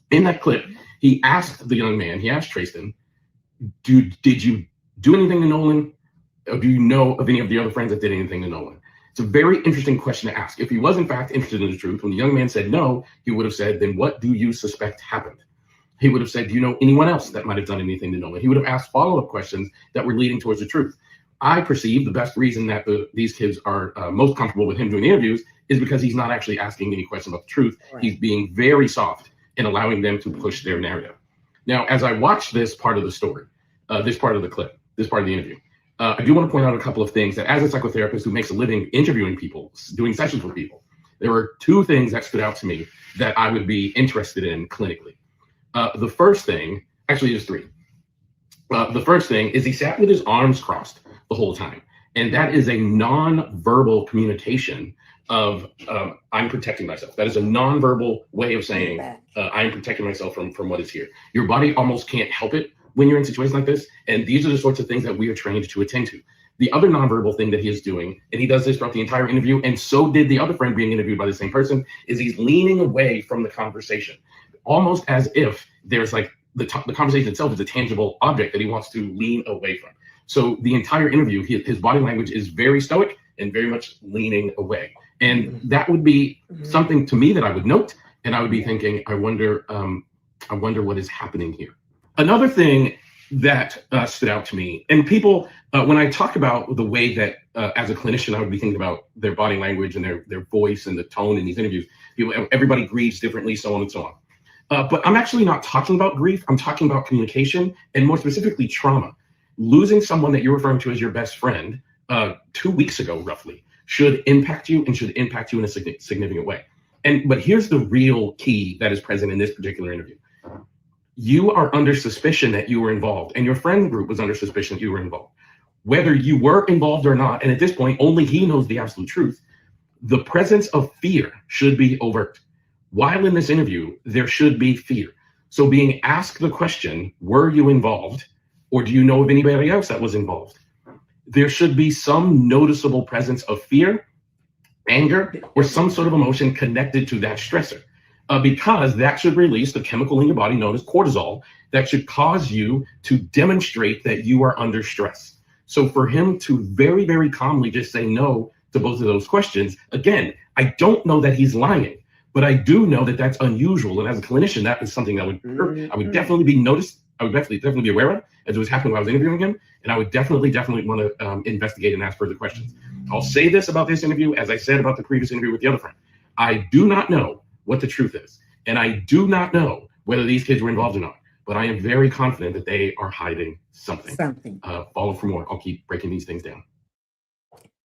In that clip, he asked the young man, he asked Tristan, did you do anything to Nolan? Or do you know of any of the other friends that did anything to Nolan? It's a very interesting question to ask. If he was in fact interested in the truth, when the young man said no, he would have said, then what do you suspect happened? He would have said, do you know anyone else that might have done anything to Nolan? He would have asked follow-up questions that were leading towards the truth. I perceive the best reason that these kids are most comfortable with him doing the interviews is because he's not actually asking any questions about the truth. Right. He's being very soft and allowing them to push their narrative. Now, as I watch this part of the story, this part of the clip, this part of the interview, I do want to point out a couple of things that as a psychotherapist who makes a living interviewing people, doing sessions with people, there were 2 things that stood out to me that I would be interested in clinically. The first thing, actually there's 3. The first thing is he sat with his arms crossed the whole time. And that is a non-verbal communication of I'm protecting myself. That is a non-verbal way of saying I'm protecting myself from what is here. Your body almost can't help it when you're in situations like this. And these are the sorts of things that we are trained to attend to. The other nonverbal thing that he is doing, and he does this throughout the entire interview, and so did the other friend being interviewed by the same person, is he's leaning away from the conversation, almost as if there's like the conversation itself is a tangible object that he wants to lean away from. So the entire interview, his body language is very stoic and very much leaning away. And that would be something to me that I would note, and I would be thinking, I wonder what is happening here. Another thing that stood out to me, and people, when I talk about the way that as a clinician, I would be thinking about their body language and their voice and the tone in these interviews. Everybody grieves differently, so on and so on. But I'm actually not talking about grief. I'm talking about communication, and more specifically, trauma. Losing someone that you're referring to as your best friend 2 weeks ago, roughly, should impact you and should impact you in a significant way. But here's the real key that is present in this particular interview. You are under suspicion that you were involved, and your friend group was under suspicion that you were involved. Whether you were involved or not, and at this point, only he knows the absolute truth, the presence of fear should be overt. While in this interview, there should be fear. So being asked the question, were you involved, or do you know of anybody else that was involved? There should be some noticeable presence of fear, anger, or some sort of emotion connected to that stressor. Because that should release the chemical in your body known as cortisol that should cause you to demonstrate that you are under stress. So for him to very, very calmly just say no to both of those questions, again, I don't know that he's lying, but I do know that that's unusual. And as a clinician, that is something that I would definitely be noticed. I would definitely be aware of as it was happening when I was interviewing him. And I would definitely want to investigate and ask further questions. I'll say this about this interview, as I said about the previous interview with the other friend. I do not know what the truth is. And I do not know whether these kids were involved or not, but I am very confident that they are hiding something. Follow for more. I'll keep breaking these things down.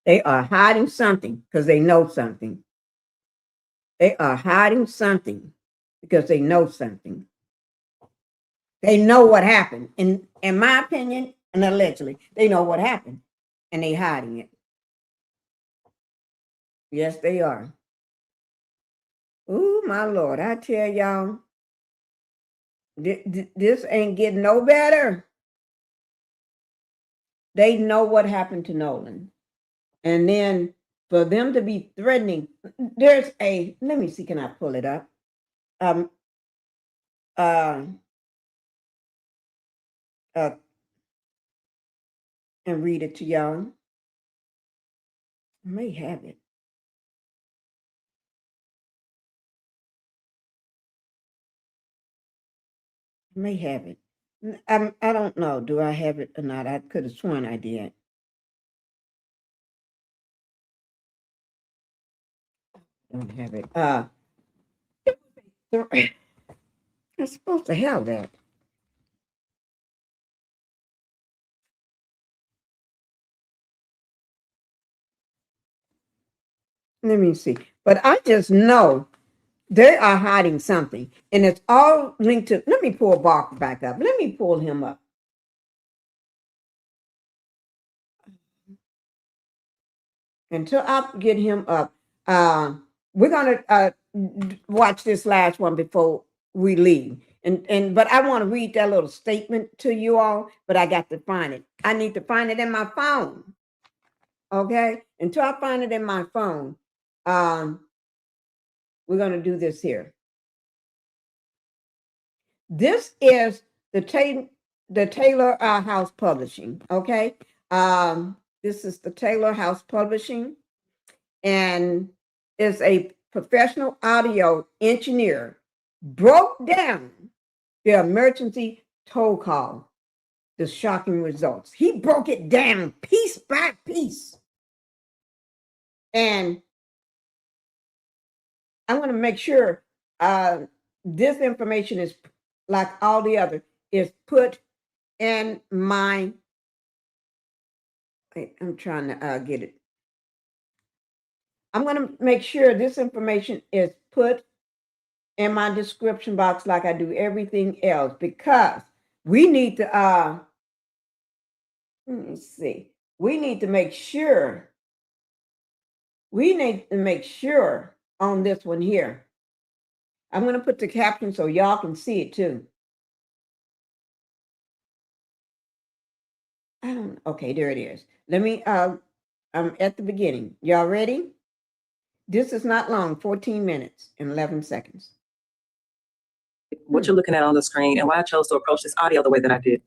They are hiding something because they know something. They are hiding something because they know something. They know what happened. In my opinion, And allegedly, they know what happened, and they hiding it. Yes, they are. Ooh, my Lord, I tell y'all, this ain't getting no better. They know what happened to Nolan. And then for them to be threatening, let me see, can I pull it up? And read it to y'all. I may have it. May have it. I don't know. Do I have it or not? I could have sworn I did. Don't have it. I'm supposed to have that. Let me see. But I just know they are hiding something, and it's all linked to. Let me pull Barker back up. Let me pull him up. Until I get him up, we're gonna watch this last one before we leave. But I want to read that little statement to you all, but I got to find it. I need to find it in my phone. Okay? Until I find it in my phone, we're gonna do this here. This is the Taylor House Publishing. Okay? This is the Taylor House Publishing, and is a professional audio engineer broke down the emergency toll call, the shocking results. He broke it down piece by piece. And I want to make sure this information is, like all the other, is put in my, I'm trying to get it. I'm going to make sure this information is put in my description box like I do everything else, because we need to, let me see, we need to make sure on this one here. I'm going to put the caption so y'all can see it too. Okay, there it is. Let me, I'm at the beginning. Y'all ready? This is not long, 14 minutes and 11 seconds. What you're looking at on the screen and why I chose to approach this audio the way that I did.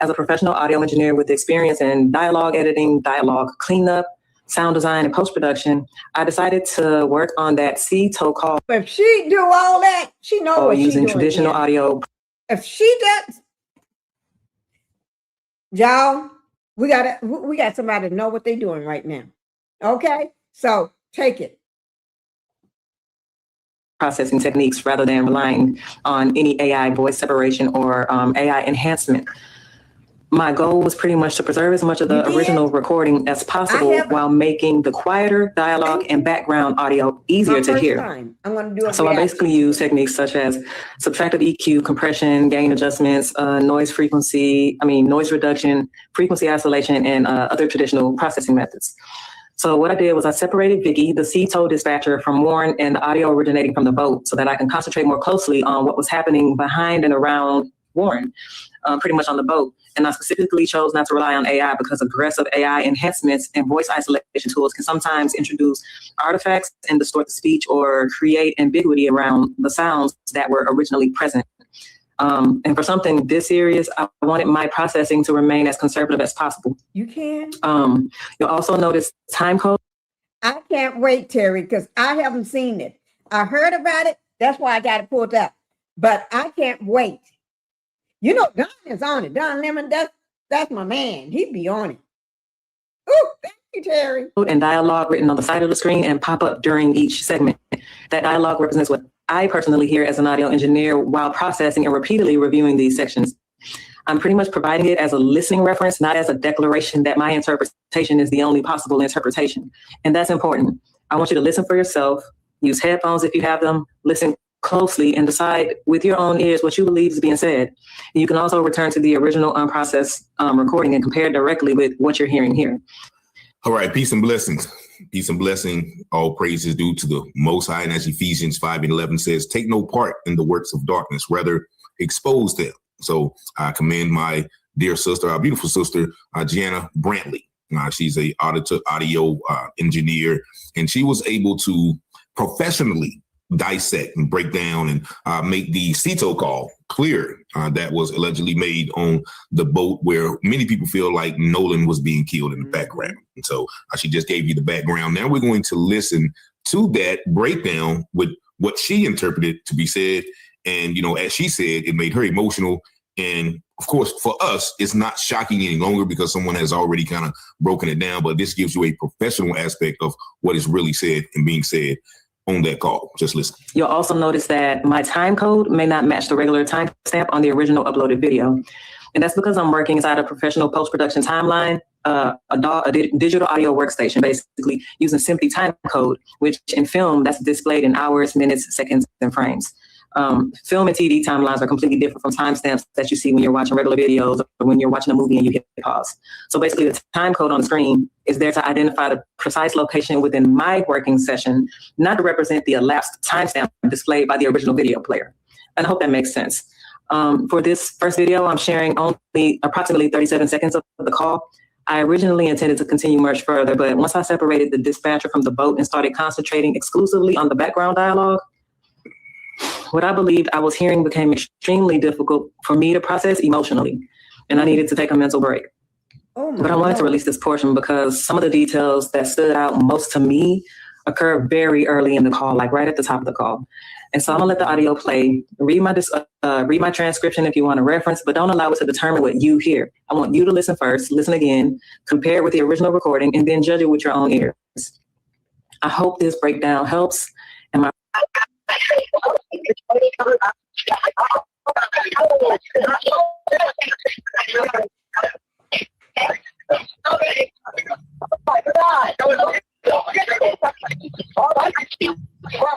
As a professional audio engineer with experience in dialogue editing, dialogue cleanup, sound design, and post-production, I decided to work on that toll call. If she do all that, she knows what she's doing. Using traditional audio. If she does, y'all, we got somebody to know what they're doing right now. Okay? So take it. Processing techniques rather than relying on any AI voice separation or AI enhancement. My goal was pretty much to preserve as much of the original recording as possible while making the quieter dialogue and background audio easier to hear. I'm going to do so I basically use techniques such as subtractive EQ, compression, gain adjustments, noise reduction, frequency isolation, and other traditional processing methods. So what I did was I separated Vicky, the toll dispatcher, from Warren and the audio originating from the boat so that I can concentrate more closely on what was happening behind and around Warren, pretty much on the boat. And I specifically chose not to rely on AI because aggressive AI enhancements and voice isolation tools can sometimes introduce artifacts and distort the speech or create ambiguity around the sounds that were originally present. And for something this serious, I wanted my processing to remain as conservative as possible. You can. You'll also notice time code. I can't wait, Terry, because I haven't seen it. I heard about it. That's why I got it pulled up. But I can't wait. You know, Don is on it. Don Lemon, that's my man. He'd be on it. Oh, thank you, Terry. And dialogue written on the side of the screen and pop up during each segment. That dialogue represents what I personally hear as an audio engineer while processing and repeatedly reviewing these sections. I'm pretty much providing it as a listening reference, not as a declaration that my interpretation is the only possible interpretation. And that's important. I want you to listen for yourself, use headphones if you have them, listen closely and decide with your own ears what you believe is being said. And you can also return to the original unprocessed recording and compare directly with what you're hearing here. All right, peace and blessings. Peace and blessing. All praise is due to the Most High. And as Ephesians 5:11 says, take no part in the works of darkness, rather expose them. So I commend my dear sister, our beautiful sister, Gianna Brantley. She's a audio engineer, and she was able to professionally dissect and break down and make the CETO call clear that was allegedly made on the boat where many people feel like Nolan was being killed in the background. And so she just gave you the background. Now we're going to listen to that breakdown with what she interpreted to be said. And, you know, as she said, it made her emotional. And of course, for us, it's not shocking any longer because someone has already kind of broken it down. But this gives you a professional aspect of what is really said and being said on that call. Just listen. You'll also notice that my time code may not match the regular timestamp on the original uploaded video. And that's because I'm working inside a professional post-production timeline, a digital audio workstation, basically using simply time code, which in film, that's displayed in hours, minutes, seconds, and frames. Film and TV timelines are completely different from timestamps that you see when you're watching regular videos or when you're watching a movie and you hit pause. So basically the time code on the screen is there to identify the precise location within my working session, not to represent the elapsed timestamp displayed by the original video player. And I hope that makes sense. For this first video, I'm sharing only approximately 37 seconds of the call. I originally intended to continue much further, but once I separated the dispatcher from the boat and started concentrating exclusively on the background dialogue, what I believed I was hearing became extremely difficult for me to process emotionally, and I needed to take a mental break. But I wanted to release this portion because some of the details that stood out most to me occurred very early in the call, like right at the top of the call. And so I'm gonna let the audio play, read my transcription if you want to reference, but don't allow it to determine what you hear. I want you to listen first, listen again, compare it with the original recording, and then judge it with your own ears. I hope this breakdown helps. And my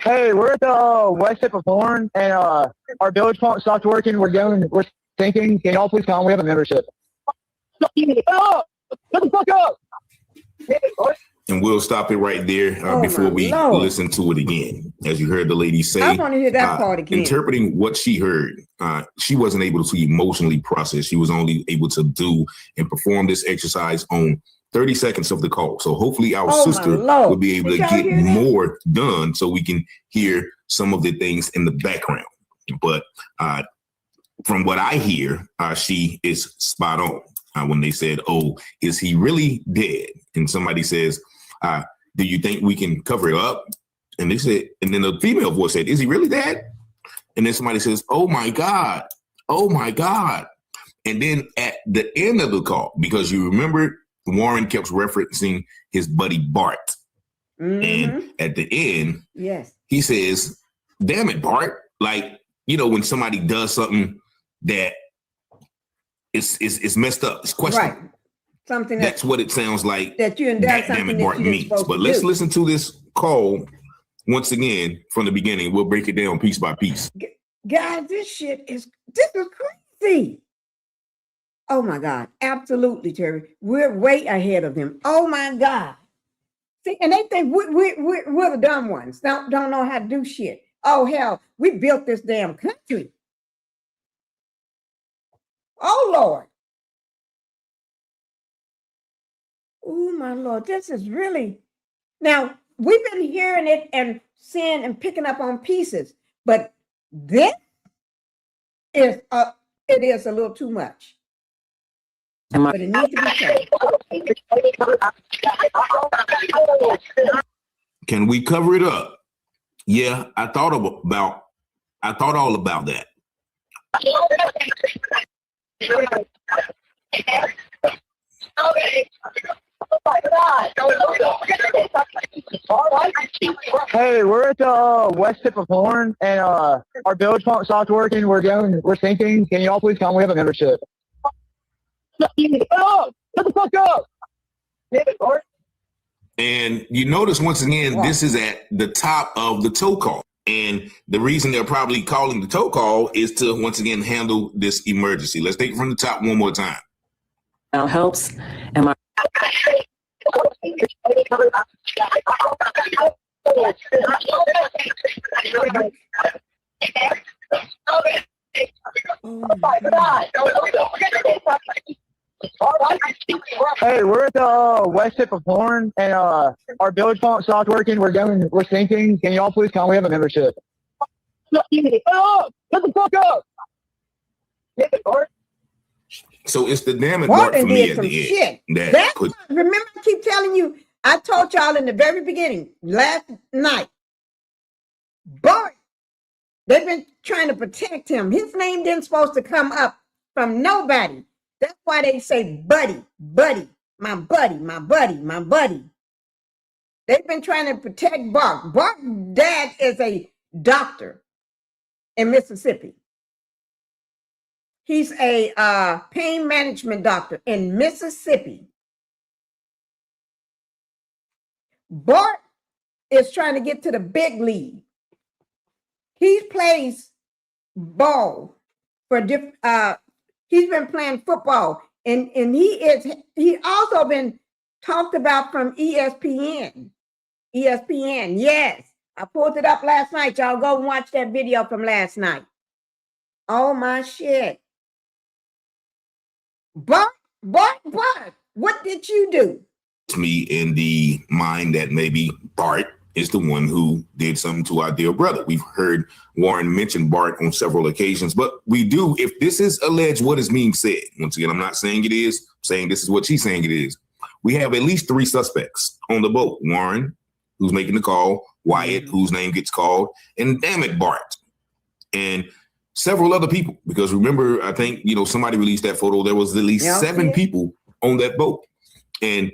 Hey, we're at the west tip of Horn, and our village pump stopped working. We're thinking, can y'all please come? We have a membership. Oh, shut the fuck up! And we'll stop it right there before we listen to it again. As you heard the lady say, I want to hear that part again. Interpreting what she heard, she wasn't able to emotionally process. She was only able to do and perform this exercise on 30 seconds of the call. So hopefully our sister will be able to get more done so we can hear some of the things in the background. But from what I hear, she is spot on when they said, oh, is he really dead? And somebody says, do you think we can cover it up? And they said, and then the female voice said, is he really dead? And then somebody says, oh my God, oh my God. And then at the end of the call, because you remember Warren kept referencing his buddy Bart. Mm-hmm. And at the end, he says, damn it, Bart. Like, you know, when somebody does something that is messed up, it's questionable. Right. Something that's what it sounds like that you and that damn it, Bart means. But let's listen to this call once again from the beginning. We'll break it down piece by piece. Guys, this is crazy. Oh my God, absolutely, Terry. We're way ahead of them. Oh my God. See, and they think we're the dumb ones. Don't know how to do shit. Oh hell, we built this damn country. Oh Lord. Oh my Lord, this is really, now we've been hearing it and seeing and picking up on pieces, but this is it is a little too much. But it needs to be covered. Can we cover it up? Yeah, I thought all about that. Hey, we're at the west tip of Horn, and our village pump stopped working. We're thinking, can y'all please come? We have a membership. Oh, shut the fuck up! And you notice once again, this is at the top of the tow call. And the reason they're probably calling the tow call is to, once again, handle this emergency. Let's take it from the top one more time. Now helps. And my Hey, we're at the west tip of Horn, and our bilge pump stopped working. We're sinking. Can y'all please come? We have a membership. Oh, shut the fuck up! So it's the damn it Martin part for me did at some the shit. end. That's why, remember, I keep telling you, I told y'all in the very beginning, last night, Bart, they've been trying to protect him. His name didn't supposed to come up from nobody. That's why they say buddy, buddy, my buddy, my buddy, my buddy. They've been trying to protect Bart. Bart's dad is a doctor in Mississippi. He's a pain management doctor in Mississippi. Bart is trying to get to the big league. He plays ball for different. He's been playing football, and he also been talked about from ESPN. ESPN, yes, I pulled it up last night. Y'all go and watch that video from last night. Oh my shit, Bart, what did you do? Me in the mind that maybe Bart is the one who did something to our dear brother. We've heard Warren mention Bart on several occasions, but we do, if this is alleged, what is being said? Once again, I'm not saying it is, I'm saying this is what she's saying it is. We have at least 3 suspects on the boat. Warren, who's making the call, Wyatt, whose name gets called, and damn it, Bart. And several other people, because remember, I think, somebody released that photo. There was at least 7 people on that boat. And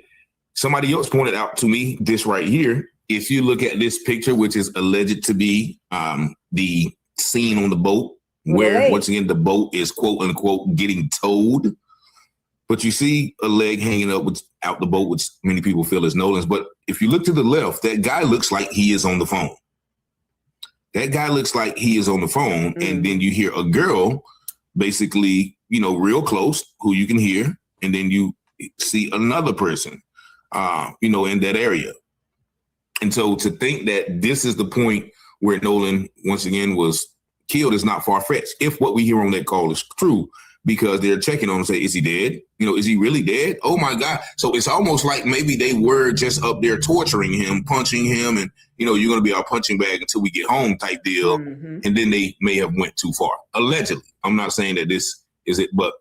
somebody else pointed out to me this right here. If you look at this picture, which is alleged to be the scene on the boat, where once again the boat is quote unquote getting towed, but you see a leg hanging up out the boat, which many people feel is Nolan's. But if you look to the left, that guy looks like he is on the phone. That guy looks like he is on the phone, and then you hear a girl, basically, real close, who you can hear, and then you see another person, in that area. And so to think that this is the point where Nolan, once again, was killed is not far-fetched. If what we hear on that call is true, because they're checking on him and say, is he dead? Is he really dead? Oh, my God. So it's almost like maybe they were just up there torturing him, punching him, and, you're going to be our punching bag until we get home type deal. And then they may have went too far. Allegedly. I'm not saying that this is it, but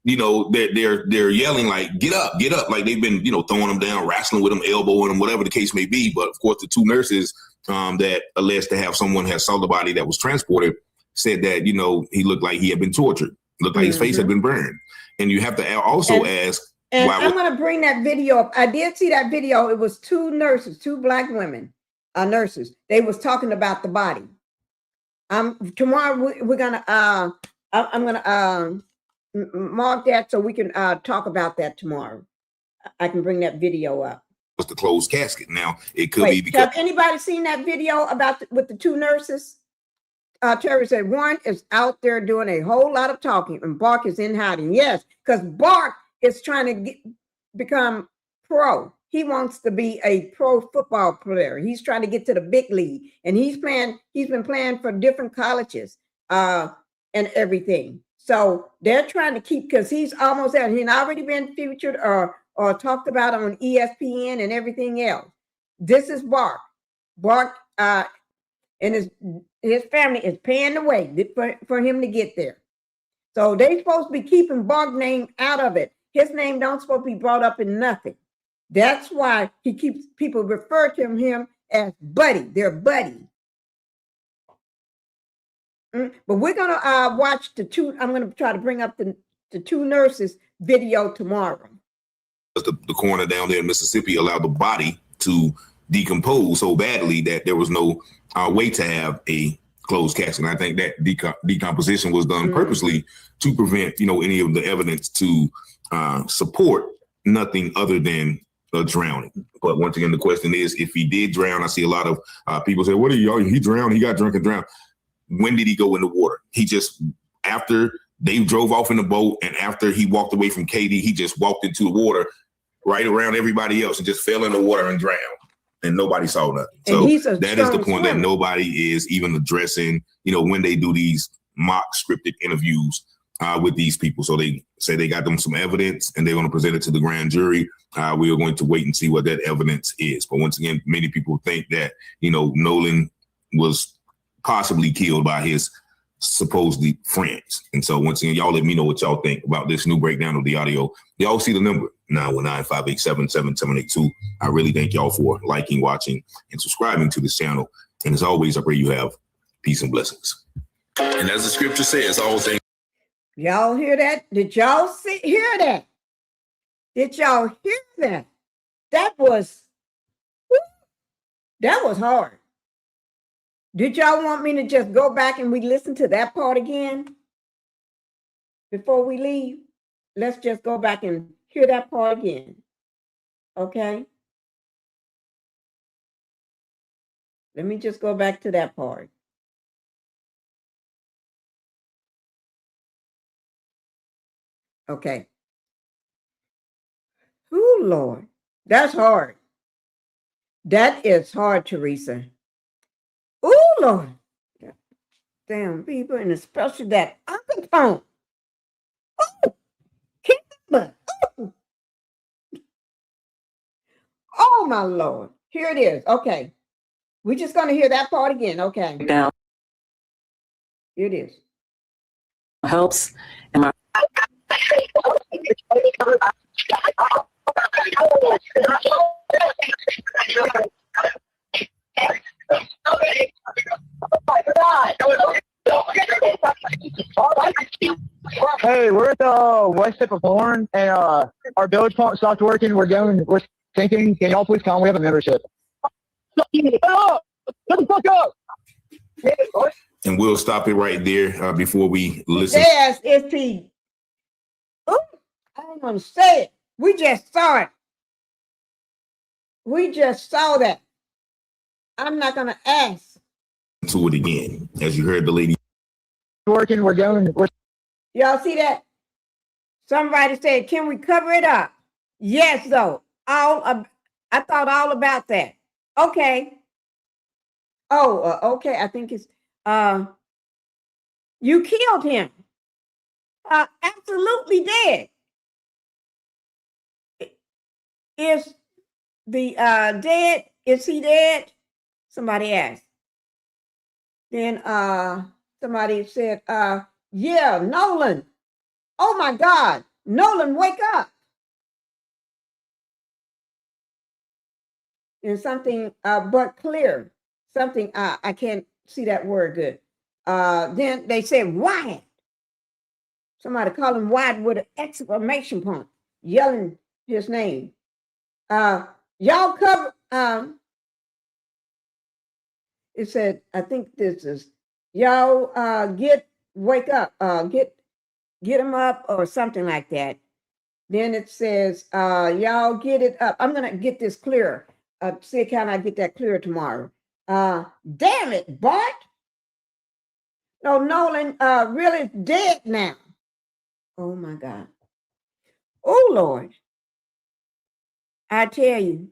they're yelling like, get up, like they've been, throwing them down, wrestling with them, elbowing them, whatever the case may be. But of course, the 2 nurses that alleged to have someone had saw the body that was transported said that, he looked like he had been tortured, looked like his face had been burned. And you have to also ask. And I'm going to bring that video up. I did see that video. It was 2 nurses, 2 Black women, nurses. They was talking about the body. Tomorrow we're going to, I'm going to, mark that so we can talk about that tomorrow. I can bring that video up. What's the closed casket? Now, it could be because... Have anybody seen that video about with the 2 nurses? Terry said one is out there doing a whole lot of talking and Bark is in hiding. Yes, because Bark is trying to become pro. He wants to be a pro football player. He's trying to get to the big league. And he's been playing for different colleges and everything. So they're trying to keep, because he's almost there. He's already been featured or talked about on ESPN and everything else. This is Bark. Bark and his family is paying the way for him to get there. So they're supposed to be keeping Bark's name out of it. His name don't supposed to be brought up in nothing. That's why he keeps people refer to him as Buddy. They're Buddy. But we're going to watch the 2. I'm going to try to bring up the 2 nurses video tomorrow. The coroner down there in Mississippi allowed the body to decompose so badly that there was no way to have a closed casket. And I think that decomposition was done purposely to prevent, any of the evidence to support nothing other than drowning. But once again, the question is, if he did drown, I see a lot of people say, what are you, he drowned, he got drunk and drowned. When did he go in the water? He just, after they drove off in the boat and after he walked away from Katie, he just walked into the water right around everybody else and just fell in the water and drowned. And nobody saw nothing. So that is the point that nobody is even addressing, when they do these mock scripted interviews with these people. So they say they got them some evidence and they're going to present it to the grand jury. We are going to wait and see what that evidence is. But once again, many people think that, Nolan was possibly killed by his supposedly friends. And so once again, y'all let me know what y'all think about this new breakdown of the audio. Y'all see the number 919-587-7782. I really thank y'all for liking, watching, and subscribing to this channel. And as always, I pray you have peace and blessings. And as the scripture says, all things. Y'all hear that? Did y'all hear that? Did y'all hear that? That was hard. Did y'all want me to just go back and we listen to that part again before we leave? Let's just go back and hear that part again. Okay? Let me just go back to that part. Okay. Oh, Lord. That's hard. That is hard, Teresa. Oh, Lord. Damn people, and especially that undertone. Oh, oh, my Lord. Here it is. Okay. We're just going to hear that part again. Okay. Down. Here it is. Helps. And my Hey, we're at the west tip of Horn, and our bilge pump stopped working. We're thinking, can y'all please come? We have a membership. Shut the fuck up! And we'll stop it right there before we listen. Yes, if he. Oh, I don't want to say it. We just saw it. We just saw that. I'm not going to ask. To it again, as you heard the lady. Working, Y'all see that? Somebody said, can we cover it up? Yes, though. I thought all about that. Okay. Oh, okay. I think it's, you killed him. Absolutely dead. Is the dead? Is he dead? Somebody asked. Then somebody said, yeah, Nolan. Oh my God, Nolan, wake up. And something but clear. Something I can't see that word good. Then they said Wyatt. Somebody called him Wyatt with an exclamation point, yelling his name. Y'all cover. It said, I think this is y'all wake up, get him up or something like that. Then it says, y'all get it up. I'm gonna get this clearer. See can I get that clearer tomorrow. Damn it, Bart. No, Nolan really dead now. Oh my God. Oh Lord. I tell you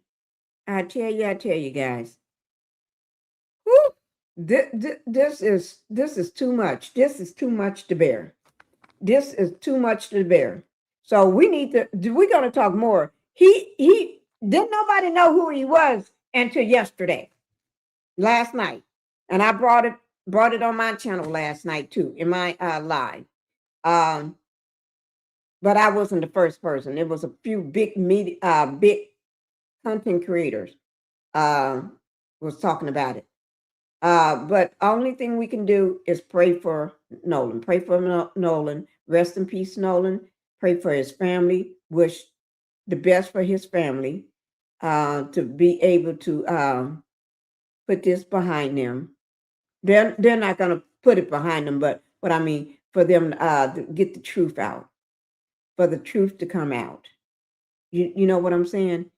guys. Whew. This is too much. This is too much to bear. This is too much to bear. So we're going to talk more. He didn't nobody know who he was until yesterday, last night. And I brought it on my channel last night too, in my live. But I wasn't the first person. It was a few big content creators was talking about it. But only thing we can do is pray for Nolan. Pray for Nolan. Rest in peace, Nolan. Pray for his family. Wish the best for his family to be able to put this behind them. They're not going to put it behind them, but what I mean, for them to get the truth out, for the truth to come out. You know what I'm saying?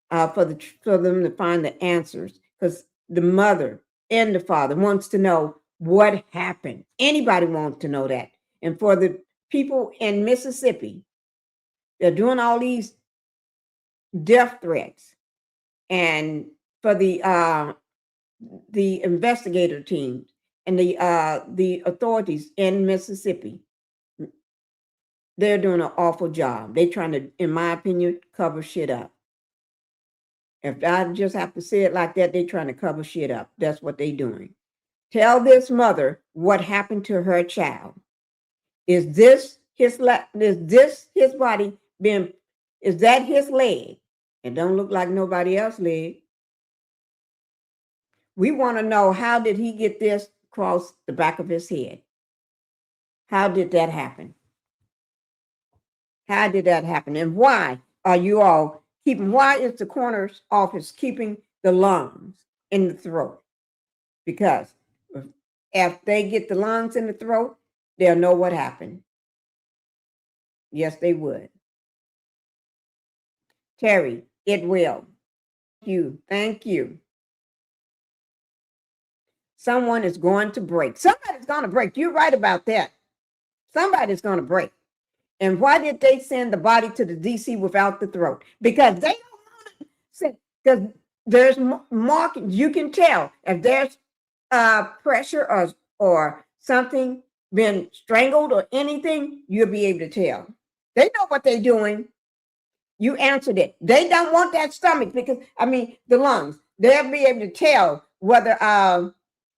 for them to find the answers, because the mother and the father wants to know what happened. Anybody wants to know that. And for the people in Mississippi, they're doing all these death threats, and for the investigator teams and the authorities in Mississippi, they're doing an awful job. They're trying to, in my opinion, cover shit up. If I just have to say it like that, they're trying to cover shit up. That's what they're doing. Tell this mother what happened to her child. Is this his body being, is that his leg? It don't look like nobody else's leg. We want to know, how did he get this across the back of his head? How did that happen? How did that happen? And why are you all why is the coroner's office keeping the lungs in the throat? Because if they get the lungs in the throat, they'll know what happened. Yes, they would. Terry, it will. Thank you. Someone is going to break. Somebody's going to break. You're right about that. Somebody's going to break. And why did they send the body to the DC without the throat? Because they don't want to send, because there's markings. You can tell if there's pressure or something been strangled or anything, you'll be able to tell. They know what they're doing. You answered it. They don't want that stomach, because, the lungs. They'll be able to tell whether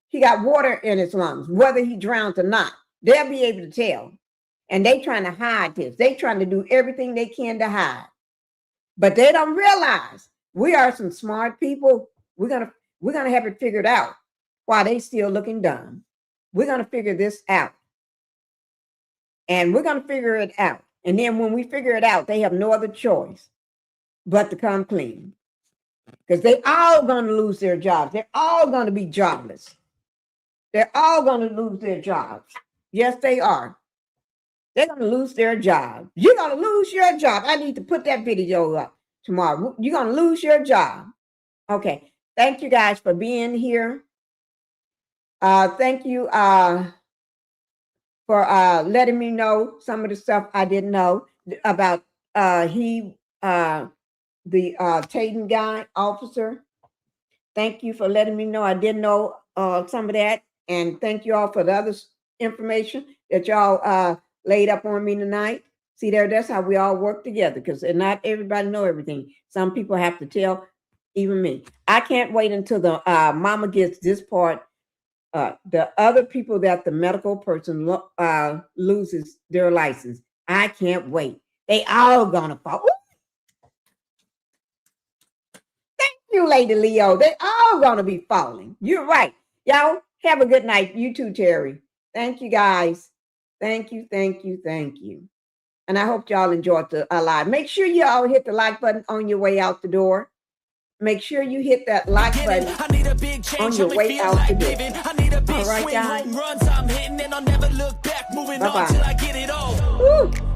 he got water in his lungs, whether he drowned or not. They'll be able to tell. And they trying to hide this. They trying to do everything they can to hide. But they don't realize we are some smart people. We're gonna have it figured out while they still looking dumb. We're gonna figure this out. And we're gonna figure it out. And then when we figure it out, they have no other choice but to come clean. Because they all gonna lose their jobs. They're all gonna be jobless. They're all gonna lose their jobs. Yes, they are. They're going to lose their job. You're going to lose your job. I need to put that video up tomorrow. You're going to lose your job. Okay. Thank you guys for being here. Thank you for letting me know some of the stuff I didn't know about the Tatum guy, officer. Thank you for letting me know. I didn't know some of that. And thank you all for the other information that y'all laid up on me tonight. See there, that's how we all work together, because not everybody know everything. Some people have to tell, even me. I can't wait until the mama gets this part. The other people that the medical person loses their license. I can't wait. They all gonna fall. Ooh. Thank you, Lady Leo. They all gonna be falling. You're right. Y'all have a good night. You too, Terry. Thank you, guys. Thank you, thank you, thank you. And I hope y'all enjoyed the live. Make sure y'all hit the like button on your way out the door. Make sure you hit that like button on your way out the door. All right, guys. Bye-bye.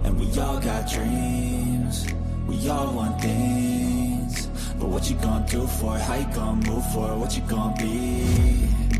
And we all got dreams. We all want things. But what you gonna do for it? How you gonna move for it? What you gonna be?